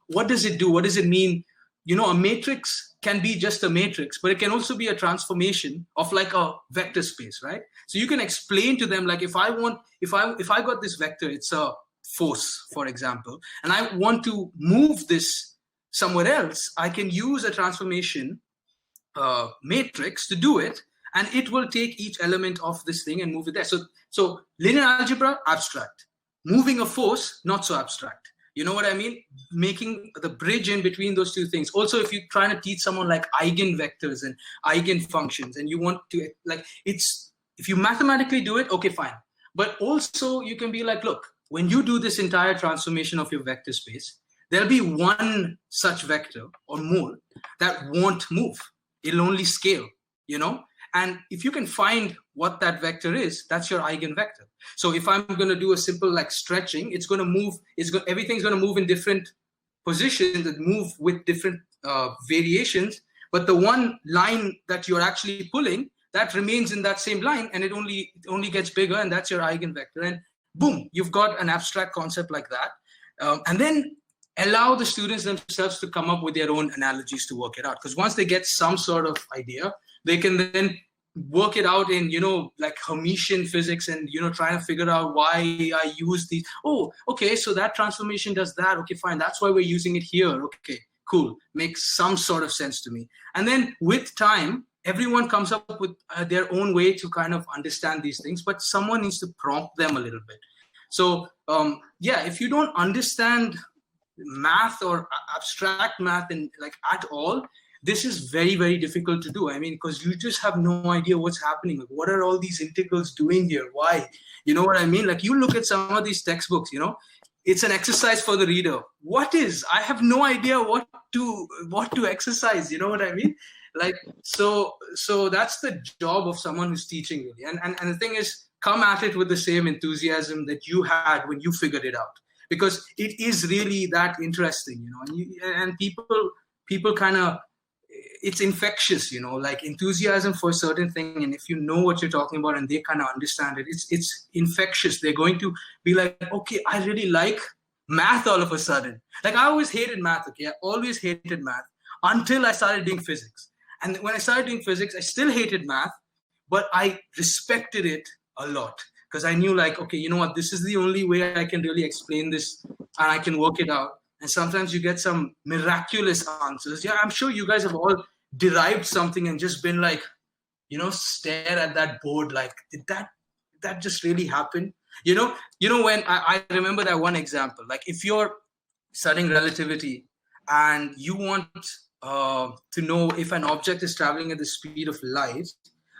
S5: What does it do? What does it mean? A matrix can be just a matrix, but it can also be a transformation of like a vector space, right? So you can explain to them, like, if I got this vector, it's a force, for example, and I want to move this somewhere else, I can use a transformation matrix to do it, and it will take each element of this thing and move it there. So linear algebra, abstract. Moving a force, not so abstract. You know what I mean? Making the bridge in between those two things. Also, if you're trying to teach someone like eigenvectors and eigenfunctions, and you want to, like, if you mathematically do it, okay, fine. But also you can be like, look, when you do this entire transformation of your vector space, there'll be one such vector or more that won't move. It'll only scale, and if you can find what that vector is, that's your eigenvector. So if I'm going to do a simple like stretching, it's going to move, everything's going to move in different positions and move with different variations, but the one line that you're actually pulling, that remains in that same line, and it only gets bigger, and that's your eigenvector. And boom, you've got an abstract concept like that. And then allow the students themselves to come up with their own analogies to work it out. Because once they get some sort of idea, they can then work it out in, like Hermitian physics, and, trying to figure out why I use these. Oh, okay, so that transformation does that. Okay, fine. That's why we're using it here. Okay, cool. Makes some sort of sense to me. And then with time, everyone comes up with their own way to kind of understand these things, but someone needs to prompt them a little bit. So, if you don't understand math or abstract math and like at all, this is very, very difficult to do. I mean, because you just have no idea what's happening. Like, what are all these integrals doing here? Why? You know what I mean? Like, you look at some of these textbooks, it's an exercise for the reader. What is? I have no idea what to exercise. You know what I mean? Like, so that's the job of someone who's teaching, really. And the thing is, come at it with the same enthusiasm that you had when you figured it out, because it is really that interesting, and people kind of, it's infectious, like enthusiasm for a certain thing. And if you know what you're talking about and they kind of understand it, it's infectious. They're going to be like, okay, I really like math all of a sudden. Like, I always hated math. Okay, I always hated math until I started doing physics. And when I started doing physics, I still hated math, but I respected it a lot, because I knew, like, okay, you know what, this is the only way I can really explain this, and I can work it out. And sometimes you get some miraculous answers. Yeah, I'm sure you guys have all derived something and just been like, stare at that board like, did that just really happen? When I remember that one example, like, if you're studying relativity and you want to know if an object is traveling at the speed of light,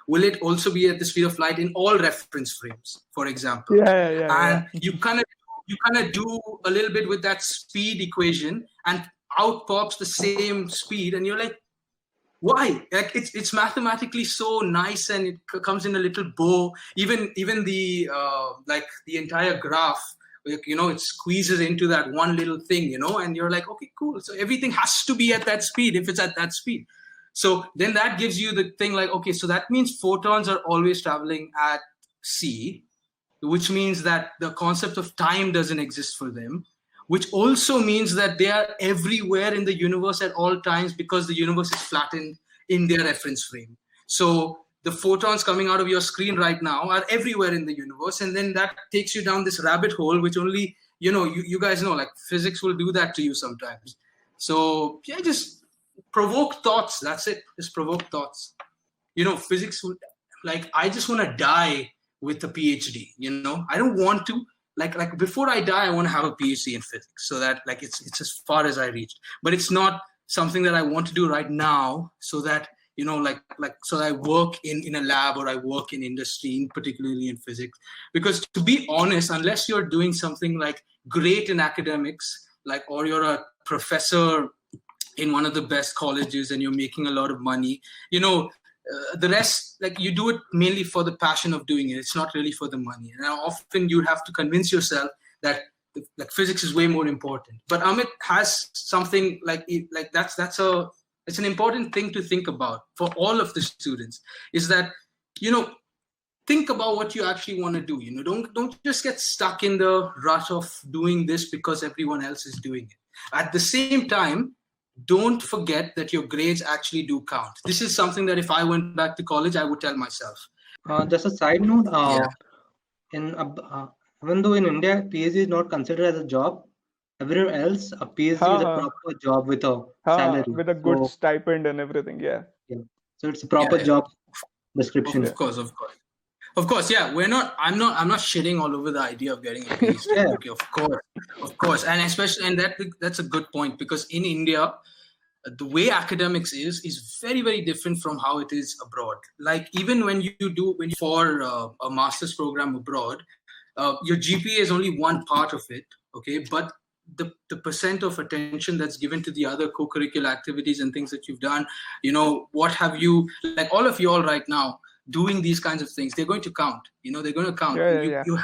S5: will it also be at the speed of light in all reference frames, for example?
S3: Yeah.
S5: You kind of do a little bit with that speed equation, and out pops the same speed, and you're like, why? Like, it's mathematically so nice, and it comes in a little bow. Even the like the entire graph, it squeezes into that one little thing, and you're like, okay, cool. So everything has to be at that speed if it's at that speed. So then that gives you the thing like, okay, so that means photons are always traveling at c, which means that the concept of time doesn't exist for them, which also means that they are everywhere in the universe at all times, because the universe is flattened in their reference frame. So the photons coming out of your screen right now are everywhere in the universe. And then that takes you down this rabbit hole, which only, you guys know, like, physics will do that to you sometimes. So yeah, just provoke thoughts. That's it. Just provoke thoughts. Physics will, like, I just want to die with a PhD. I don't want to, like before I die, I want to have a PhD in physics, so that, like, it's as far as I reached. But it's not something that I want to do right now, so that, so I work in a lab, or I work in industry, particularly in physics. Because, to be honest, unless you're doing something like great in academics, like, or you're a professor in one of the best colleges and you're making a lot of money, the rest, like, you do it mainly for the passion of doing it. It's not really for the money. And often you have to convince yourself that, like, physics is way more important. But Amit has something like it's an important thing to think about for all of the students, is that, think about what you actually want to do. Don't just get stuck in the rut of doing this because everyone else is doing it. At the same time, don't forget that your grades actually do count. This is something that if I went back to college, I would tell myself.
S6: Just a side note, even though in India PhD is not considered as a job, everywhere else a PhD is a proper job with a salary,
S3: with a good stipend and everything. Yeah.
S6: So it's a proper job description.
S5: Of course. Yeah, I'm not shitting all over the idea of getting a PhD. Okay, of course, and especially, and that's a good point, because in India, the way academics is very, very different from how it is abroad. Like, even when you for a master's program abroad, your GPA is only one part of it. Okay, but the percent of attention that's given to the other co-curricular activities and things that you've done, what have you, like, all of you all right now doing these kinds of things, they're going to count. They're going to count.
S3: Yeah.
S5: Each of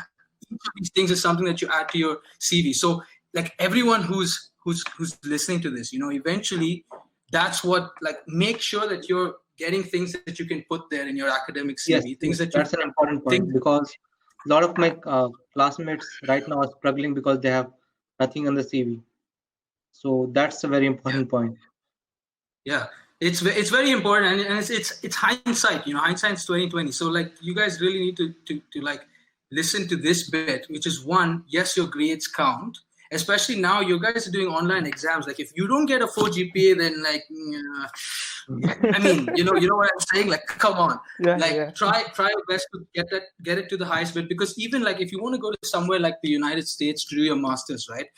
S5: these things is something that you add to your CV. So, like, everyone who's listening to this, eventually, that's what, like, make sure that you're getting things that you can put there in your academic CV.
S6: That's an important point, because a lot of my classmates right now are struggling because they have nothing on the CV. So that's a very important point.
S5: Yeah, it's very important, and it's hindsight. Hindsight's 2020. So like, you guys really need to like listen to this bit, which is one. Yes, your grades count. Especially now, you guys are doing online exams. Like, if you don't get a 4 GPA, then like, I mean, you know what I'm saying? Like, come on,
S3: Yeah,
S5: like
S3: yeah.
S5: try your best to get it to the highest bit, because even like if you want to go to somewhere like the United States to do your masters, right?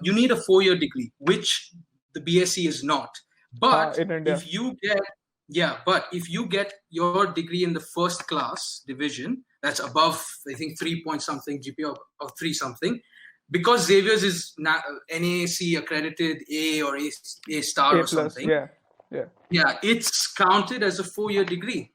S5: You need a 4-year degree, which the BSc is not. But
S3: In India.
S5: if you get your degree in the first class division, that's above, I think, 3 point something GPA or 3 something, because Xavier's is NAAC accredited A or A star
S3: A
S5: or
S3: plus,
S5: something.
S3: yeah.
S5: Yeah, it's counted as a 4-year degree,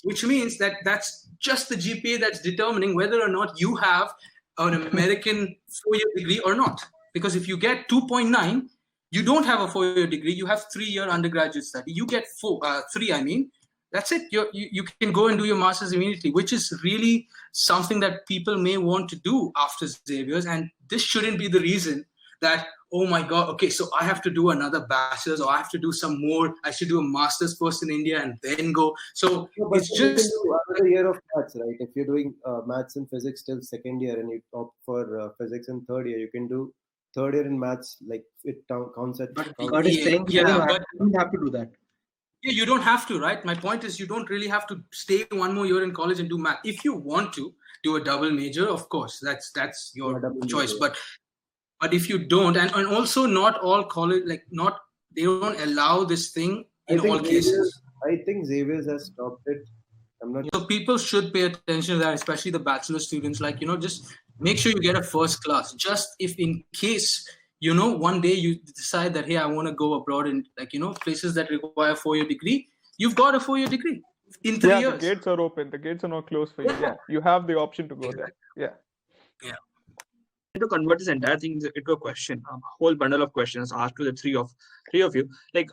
S5: which means that that's just the GPA that's determining whether or not you have an American 4-year degree or not. Because if you get 2.9, you don't have a 4-year degree. You have 3-year undergraduate study. You get 3. I mean, that's it. You can go and do your masters immediately, which is really something that people may want to do after Xavier's. And this shouldn't be the reason that, oh my God, okay, so I have to do another bachelor's, or I have to do some more. I should do a master's first in India and then go. So
S7: But
S5: it's
S7: you can
S5: just
S7: do another year of maths, right? If you're doing maths and physics till second year and you opt for physics in third year, you can do third year in maths, like it counts at.
S6: But
S7: counts.
S6: God is saying you don't have to do that.
S5: Yeah, you don't have to, right? My point is, you don't really have to stay 1 more year in college and do math. If you want to do a double major, of course, that's your choice.
S7: Major.
S5: But if you don't, and also not all college, like they don't allow this thing in all cases.
S7: I think Xavier's has stopped it. I'm not.
S5: So people should pay attention to that, especially the bachelor students. Like, just make sure you get a first class. Just if in case, one day you decide that, hey, I want to go abroad and places that require a 4-year degree, you've got a 4-year degree in 3 years.
S3: The gates are open. The gates are not closed for you. Yeah, you have the option to go there. Yeah.
S2: To convert this entire thing into a question, a whole bundle of questions asked to the three of you. Like,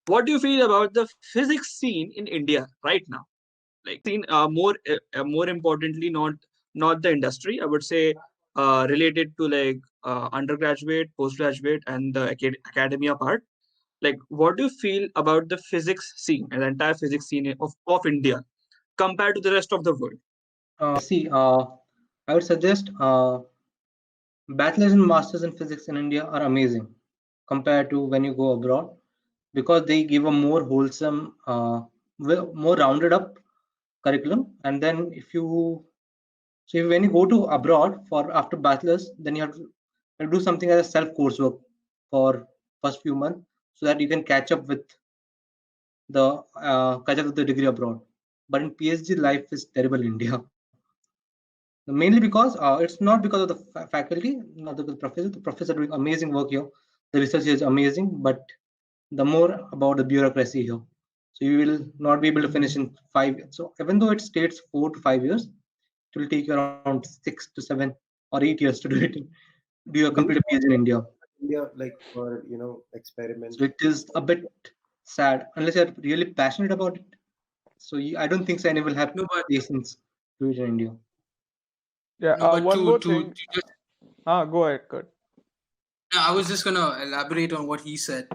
S2: what do you feel about the physics scene in India right now? Like, more importantly, not the industry. I would say, related to like undergraduate, postgraduate, and the academia part. Like, what do you feel about the physics scene and the entire physics scene of India compared to the rest of the world?
S6: I would suggest bachelor's and master's in physics in India are amazing compared to when you go abroad, because they give a more wholesome, more rounded up curriculum. And then when you go to abroad for after bachelor's, then you have to do something as a self coursework for first few months, so that you can catch up with the degree abroad. But in PhD, life is terrible in India. Mainly because it's not because of the faculty, not the professors. The professors are doing amazing work here. The research is amazing, but the more about the bureaucracy here. So you will not be able to finish in 5 years. So even though it states 4 to 5 years, it will take you around 6 to 7 or 8 years to do it. Do your complete PhD in India.
S7: India, like for experiments.
S6: So it is a bit sad unless you're really passionate about it. So I don't think so anyone will have patience to do it in India.
S3: Yeah. One more thing. Go ahead, Kurt.
S5: I was just gonna elaborate on what he said.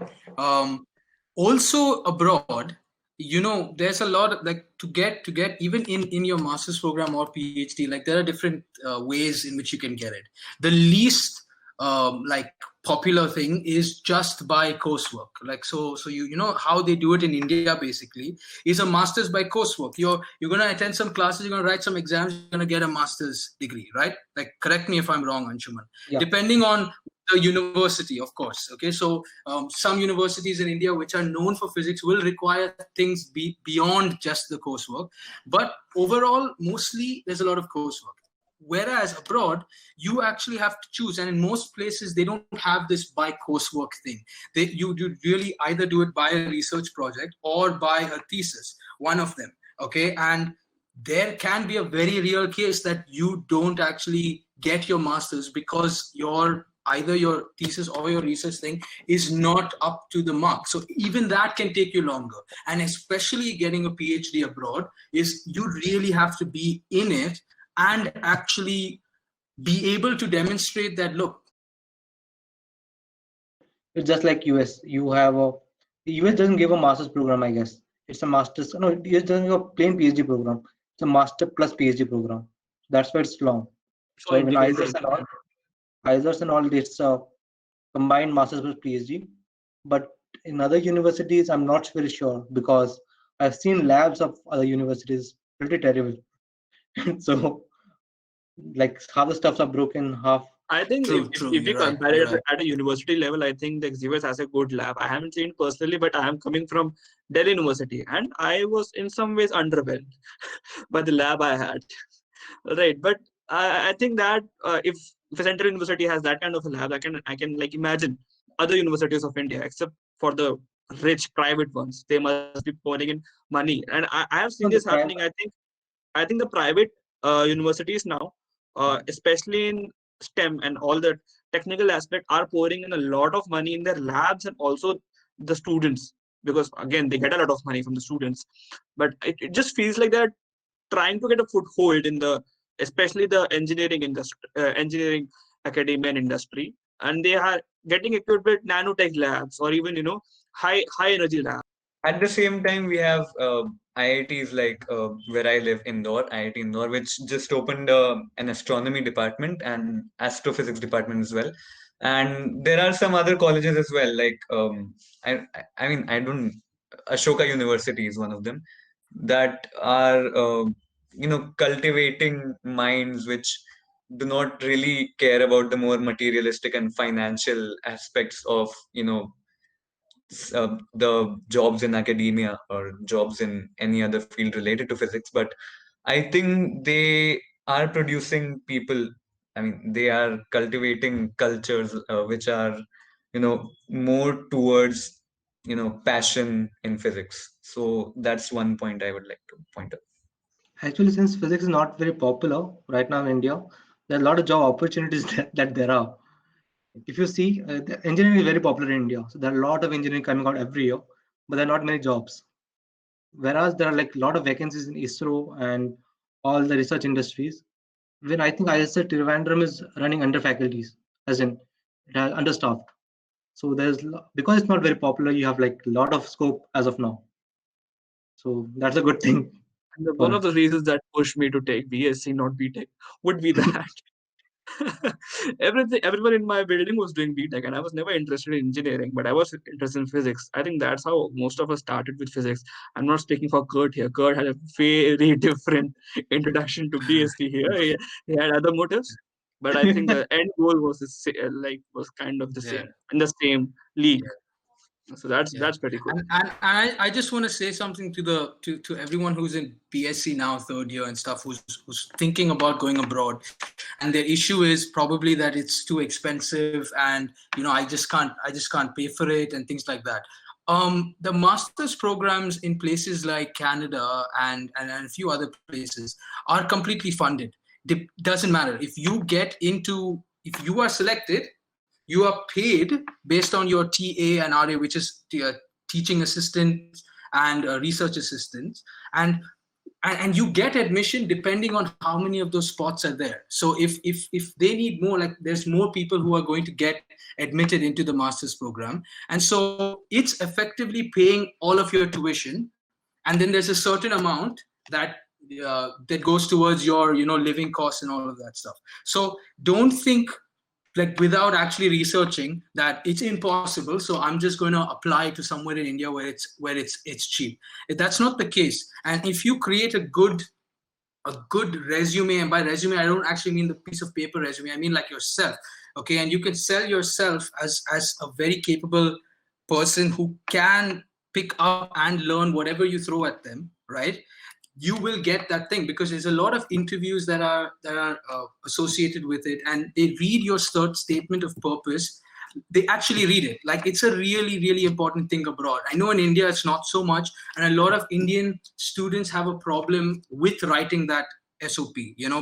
S5: Also abroad, there's a lot of, like, to get even in your master's program or PhD, like there are different ways in which you can get it. The least like popular thing is just by coursework. Like, so you know how they do it in India basically is a master's by coursework. You're gonna attend some classes, you're gonna write some exams, you're gonna get a master's degree, right? Like, correct me if I'm wrong, Anshuman.
S6: Yeah.
S5: Depending on the university, of course. Okay, so some universities in India which are known for physics will require things beyond just the coursework, but overall, mostly there's a lot of coursework. Whereas abroad, you actually have to choose, and in most places they don't have this by coursework thing. You really either do it by a research project or by a thesis, one of them. Okay, and there can be a very real case that you don't actually get your master's because either your thesis or your research thing is not up to the mark. So even that can take you longer. And especially getting a PhD abroad is you really have to be in it and actually be able to demonstrate that, look.
S6: It's just like US. You have a the US doesn't give a master's program, I guess. It's a master's. No, it doesn't give a plain PhD program. It's a master plus PhD program. That's why it's long.
S2: It's
S6: So
S2: all
S6: even
S2: integrated.
S6: ISers and all, it's a combined master's plus PhD. But in other universities, I'm not very sure because I've seen labs of other universities pretty terrible. So like half the stuffs are broken, half.
S2: I think
S5: True, true.
S2: if we
S5: You're right.
S2: compare
S5: You're
S2: it
S5: right.
S2: at a university level, I think the Xavier has a good lab. I haven't seen personally, but I am coming from Delhi University, and I was in some ways underwhelmed by the lab I had. Right, but I think that if a central university has that kind of a lab, I can like imagine other universities of India, except for the rich private ones, they must be pouring in money, and I have seen
S6: No,
S2: this
S6: the
S2: happening.
S6: prime.
S2: I think the private universities now, especially in STEM and all the technical aspect, are pouring in a lot of money in their labs and also the students, because again they get a lot of money from the students. But it just feels like they're trying to get a foothold in the, especially the engineering industry, engineering academia and industry, and they are getting equipped with nanotech labs or even high energy labs.
S1: At the same time, we have IITs like where I live, Indore, IIT Indore, which just opened an astronomy department and astrophysics department as well. And there are some other colleges as well, like I mean, I don't. Ashoka University is one of them that are cultivating minds which do not really care about the more materialistic and financial aspects of the jobs in academia or jobs in any other field related to physics, but I think they are producing people. I mean, they are cultivating cultures which are more towards passion in physics. So that's one point I would like to point out.
S6: Actually, since physics is not very popular right now in India, there are a lot of job opportunities that there are. If you see, the engineering is very popular in India, so there are a lot of engineering coming out every year, but there are not many jobs. Whereas there are like a lot of vacancies in ISRO and all the research industries. When I think ISR Trivandrum is running under faculties, as in it has understaffed. So because it's not very popular, you have like a lot of scope as of now. So that's a good thing
S2: One
S6: for
S2: of
S6: us.
S2: the reasons that pushed me to take BSc, not BTech, would be that everyone in my building was doing BTech, and I was never interested in engineering, but I was interested in physics. I think that's how most of us started with physics. I'm not speaking for Kurt here. Kurt had a very different introduction to BSc here. He had other motives, but I think the end goal was was kind of the
S5: Yeah.
S2: same, in the same league. So
S5: Yeah.
S2: that's pretty cool.
S5: And I just want to say something to everyone who's in BSc now, third year and stuff, who's thinking about going abroad, and their issue is probably that it's too expensive, and I just can't pay for it and things like that. The master's programs in places like Canada and a few other places are completely funded. Doesn't matter if you get into, if you are selected, you are paid based on your TA and RA, which is teaching assistants and research assistants, and and you get admission depending on how many of those spots are there. So if they need more, like there's more people who are going to get admitted into the master's program, and so it's effectively paying all of your tuition, and then there's a certain amount that goes towards your living costs and all of that stuff. So don't think like without actually researching that it's impossible, so I'm just going to apply to somewhere in India where it's cheap. That's not the case. And if you create a good resume, and by resume I don't actually mean the piece of paper resume, I mean like yourself, okay, and you can sell yourself as a very capable person who can pick up and learn whatever you throw at them, right? You will get that thing, because there's a lot of interviews that are associated with it, and they read your statement of purpose. They actually read it. Like, it's a really, really important thing abroad. I know in India it's not so much, and a lot of Indian students have a problem with writing that SOP,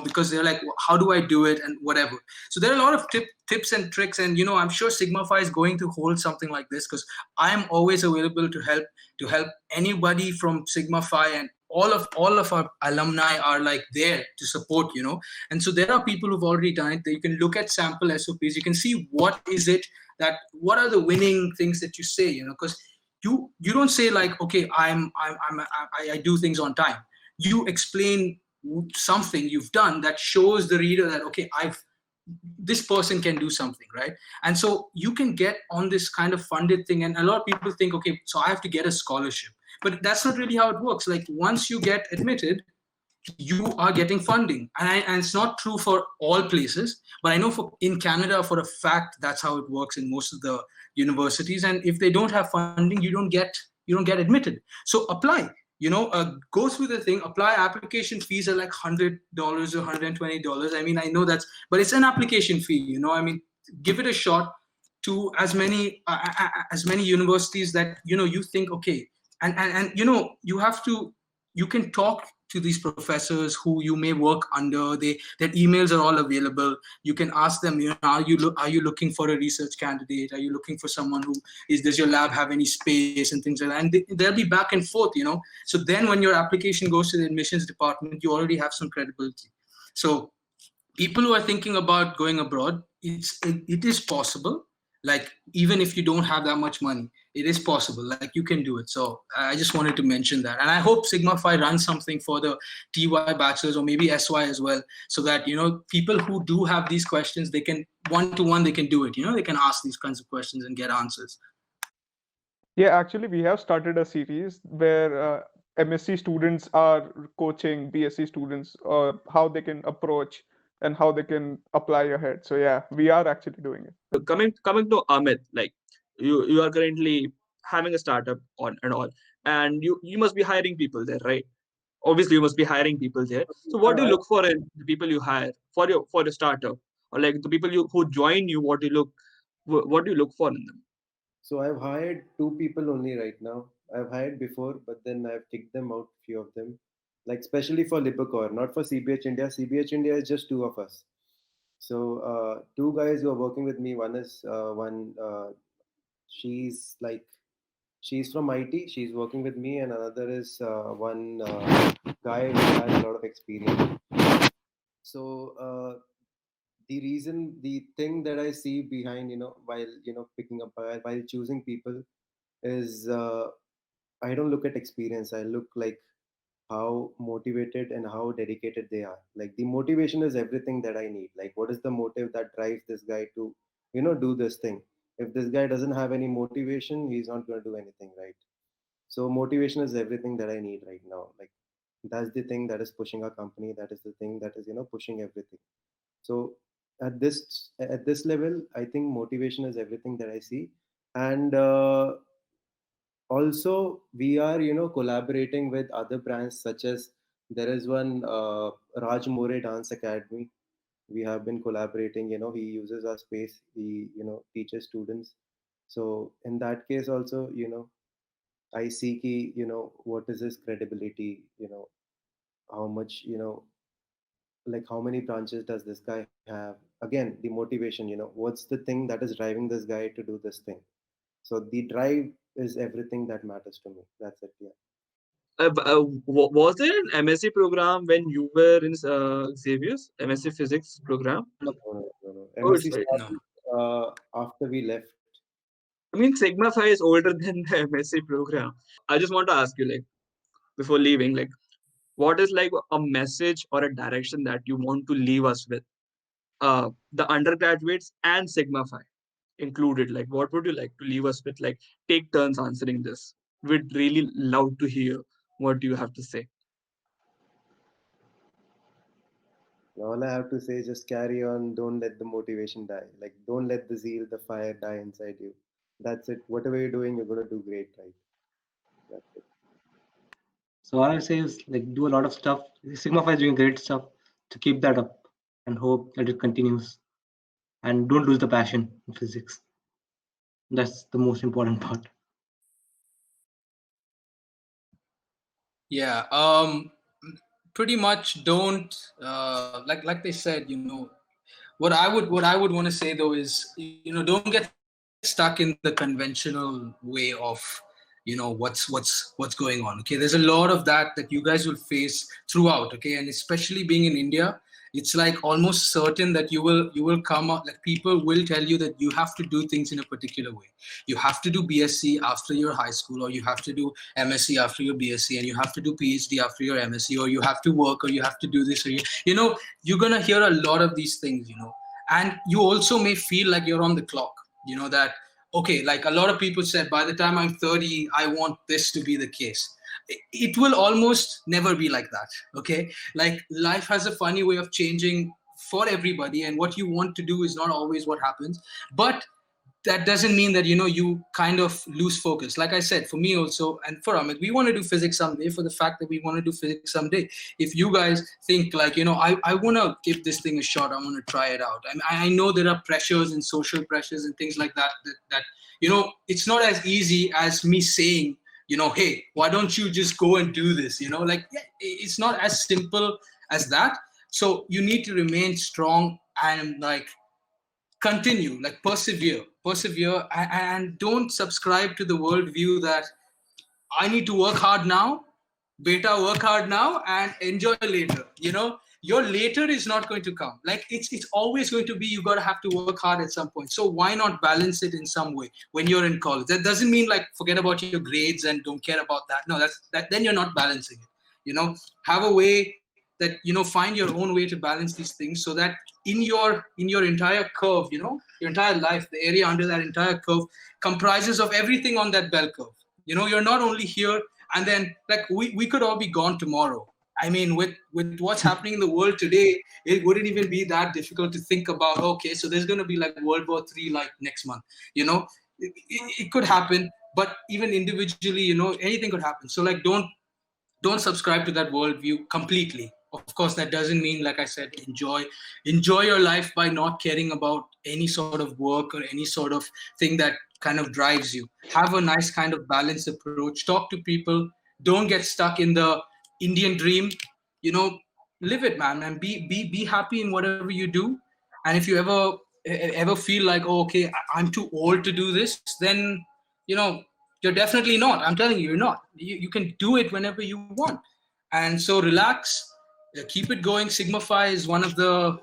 S5: because they're like, how do I do it and whatever. So there are a lot of tips and tricks, and I'm sure Sigma Phi is going to hold something like this, because I am always available to help anybody from Sigma Phi and all of our alumni are like there to support, and so there are people who've already done it. You can look at sample SOPs, you can see what are the winning things that you say, because you don't say like, okay, I do things on time. You explain something you've done that shows the reader that, okay, this person can do something, right? And so you can get on this kind of funded thing, and a lot of people think, okay, so I have to get a scholarship, but that's not really how it works. Like, once you get admitted, you are getting funding, and it's not true for all places, but I know in Canada for a fact that's how it works in most of the universities. And if they don't have funding, you don't get admitted. So apply, go through the thing, apply. Application fees are like $100 or $120. I mean, I know but it's an application fee, I mean, give it a shot to as many universities that you think, okay. And you can talk to these professors who you may work under. Their emails are all available. You can ask them, are you looking for a research candidate? Are you looking for someone does your lab have any space and things like that? And they'll be back and forth, so then when your application goes to the admissions department, you already have some credibility. So people who are thinking about going abroad, it is possible. Like, even if you don't have that much money, it is possible. Like, you can do it. So I just wanted to mention that, and I hope Sigma Phi runs something for the TY bachelors, or maybe SY as well, so that people who do have these questions, they can one-to-one, they can do it. They can ask these kinds of questions and get answers.
S3: Yeah, actually, we have started a series where MSc students are coaching BSc students how they can approach and how they can apply ahead. So yeah, we are actually doing it.
S2: Coming to Amit, like you are currently having a startup and all, and you must be hiring people there, right? Obviously, you must be hiring people there. So what do you look for in the people you hire for your startup, or like the people who join you? What do you look for in them?
S7: So I've hired 2 people only right now. I've hired before, but then I've kicked them out, few of them. Like, especially for Lipicore, not for CBH India. CBH India is just 2 of us. So 2 guys who are working with me. One is she's like, she's from IT. She's working with me, and another is one guy who has a lot of experience. So the thing that I see behind, while picking up, while choosing people, is I don't look at experience. I look like how motivated and how dedicated they are. Like, the motivation is everything that I need. Like, what is the motive that drives this guy to do this thing? If this guy doesn't have any motivation, he's not going to do anything, right? So motivation is everything that I need right now. Like, that's the thing that is pushing our company. That is the thing that is pushing everything. So at this level, I think motivation is everything that I see. And also, we are collaborating with other brands, such as there is one Raj More Dance Academy. We have been collaborating. He uses our space. He teaches students. So in that case also, I see ki, what is his credibility, how much, like, how many branches does this guy have? Again, the motivation, what's the thing that is driving this guy to do this thing? So the drive is everything that matters to me. That's it. Yeah.
S2: Was there an MSc program when you were in Xavier's MSc Physics program?
S5: No,
S7: No.
S2: Oh,
S7: MSc
S2: it's right.
S5: no.
S7: started after we left.
S2: I mean, Sigma Phi is older than the MSc program. I just want to ask you, like, before leaving, like, what is like a message or a direction that you want to leave us with? The undergraduates and Sigma Phi included. Like, what would you like to leave us with? Like, take turns answering this. We'd really love to hear what you have to say.
S7: All I have to say is just carry on. Don't let the motivation die. Like, don't let the zeal, the fire die inside you. That's it. Whatever you're doing, you're gonna do great, right? That's it.
S6: So all I say is like do a lot of stuff. Sigma Phi is doing great stuff to keep that up and hope that it continues. And don't lose the passion in physics. That's the most important part.
S5: Yeah. Pretty much don't like they said. What I would want to say though is, don't get stuck in the conventional way of what's going on. Okay, there's a lot of that you guys will face throughout. Okay, and especially being in India, it's like almost certain that you will come up, like people will tell you that you have to do things in a particular way. You have to do BSc after your high school, or you have to do MSc after your BSc, and you have to do PhD after your MSc, or you have to work, or you have to do this, or you're gonna hear a lot of these things, and you also may feel like you're on the clock, that okay, like a lot of people said, by the time I'm 30, I want this to be the case. It will almost never be like that. Okay, like life has a funny way of changing for everybody, and what you want to do is not always what happens. But that doesn't mean that you kind of lose focus. Like I said, for me also, and for Amit, we want to do physics someday, for the fact that we want to do physics someday. If you guys think like, I want to give this thing a shot, I want to try it out. I know there are pressures and social pressures and things like that it's not as easy as me saying, hey, why don't you just go and do this? Like, yeah, it's not as simple as that. So you need to remain strong and like continue, like persevere, and don't subscribe to the worldview that I need to work hard now, beta, work hard now and enjoy later. Your later is not going to come. Like it's always going to be, you gotta have to work hard at some point. So why not balance it in some way when you're in college? That doesn't mean like forget about your grades and don't care about that. No, then you're not balancing it. Have a way that find your own way to balance these things, so that in your entire curve, your entire life, the area under that entire curve comprises of everything on that bell curve. You're not only here and then, like we could all be gone tomorrow. I mean, with what's happening in the world today, it wouldn't even be that difficult to think about, okay, so there's going to be like World War III like next month. It could happen, but even individually, anything could happen. So like don't subscribe to that worldview completely. Of course, that doesn't mean, like I said, enjoy your life by not caring about any sort of work or any sort of thing that kind of drives you. Have a nice kind of balanced approach. Talk to people. Don't get stuck in the Indian dream. Live it, man, and be happy in whatever you do. And if you ever feel like, oh, okay, I'm too old to do this, then you're definitely not. I'm telling you, you're not. You can do it whenever you want. And so relax, keep it going. Sigma Phi is one of the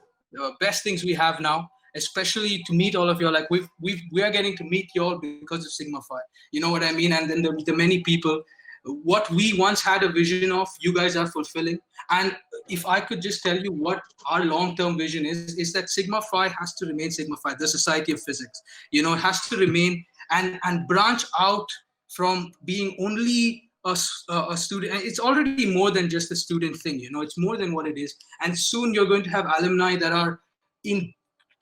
S5: best things we have now, especially to meet all of you. Like we are getting to meet you all because of Sigma Phi. You know what I mean? And then the many people, what we once had a vision of, you guys are fulfilling. And if I could just tell you what our long-term vision is that Sigma Phi has to remain Sigma Phi, the Society of Physics. It has to remain and branch out from being only a student. And it's already more than just a student thing. It's more than what it is. And soon you're going to have alumni that are in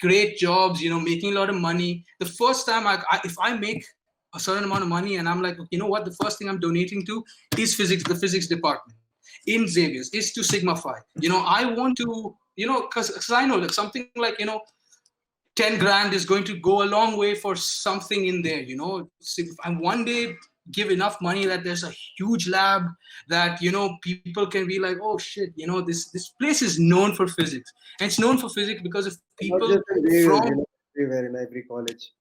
S5: great jobs, making a lot of money. The first time if I make a certain amount of money and I'm like, what, the first thing I'm donating to is physics, the physics department in Xavier's, is to Sigma Phi. I want to, because I know that something like, 10 grand is going to go a long way for something in there. And one day give enough money that there's a huge lab that, people can be like, oh shit, this place is known for physics. And it's known for physics because of people from
S7: everywhere in every college.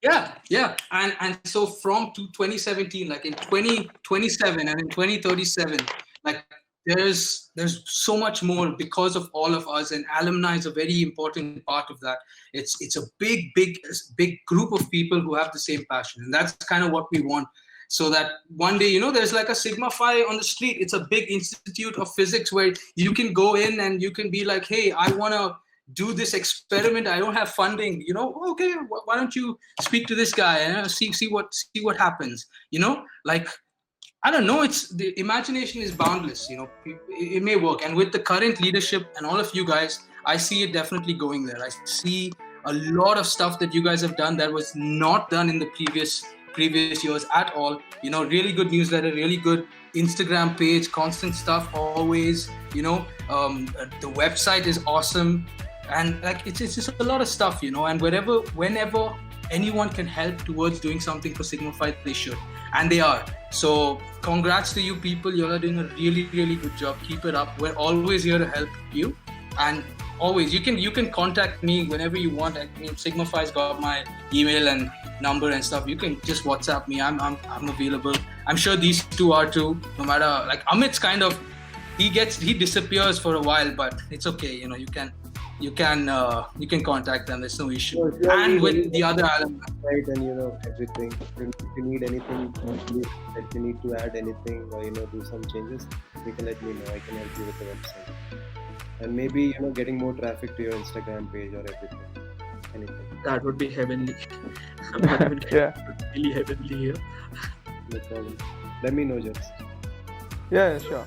S5: Yeah. And so from 2017, like in 2027 and in 2037, like there's so much more because of all of us, and alumni is a very important part of that. It's a big group of people who have the same passion, and that's kind of what we want. So that one day, there's like a Sigma Phi on the street. It's a big institute of physics where you can go in and you can be like, hey, I want to do this experiment. I don't have funding. Okay, why don't you speak to this guy and see what happens? Like, I don't know. It's the imagination is boundless. It may work. And with the current leadership and all of you guys, I see it definitely going there. I see a lot of stuff that you guys have done that was not done in the previous years at all. Really good newsletter, really good Instagram page, constant stuff always. The website is awesome, and like it's just a lot of stuff. And whenever anyone can help towards doing something for Sigma Phi, they should, and they are. So congrats to you people. You all are doing a really, really good job. Keep it up. We're always here to help you. And always you can contact me whenever you want. I mean, Sigma Phi's got my email and number and stuff. You can just WhatsApp me. I'm available. I'm sure these two are too. No matter, like Amit's kind of, he disappears for a while, but it's okay. You know, you can contact them. There's no issue.
S7: So if you
S5: And
S7: need
S5: with
S7: any
S5: the other alumni.
S7: website and everything, if you need anything, if you need to add anything or do some changes, you can let me know. I can help you with the website. And maybe getting more traffic to your Instagram page or everything. Anything.
S2: That would be heavenly.
S3: Yeah.
S2: Really heavenly here.
S7: No problem. Let me know, just.
S3: Yeah, sure.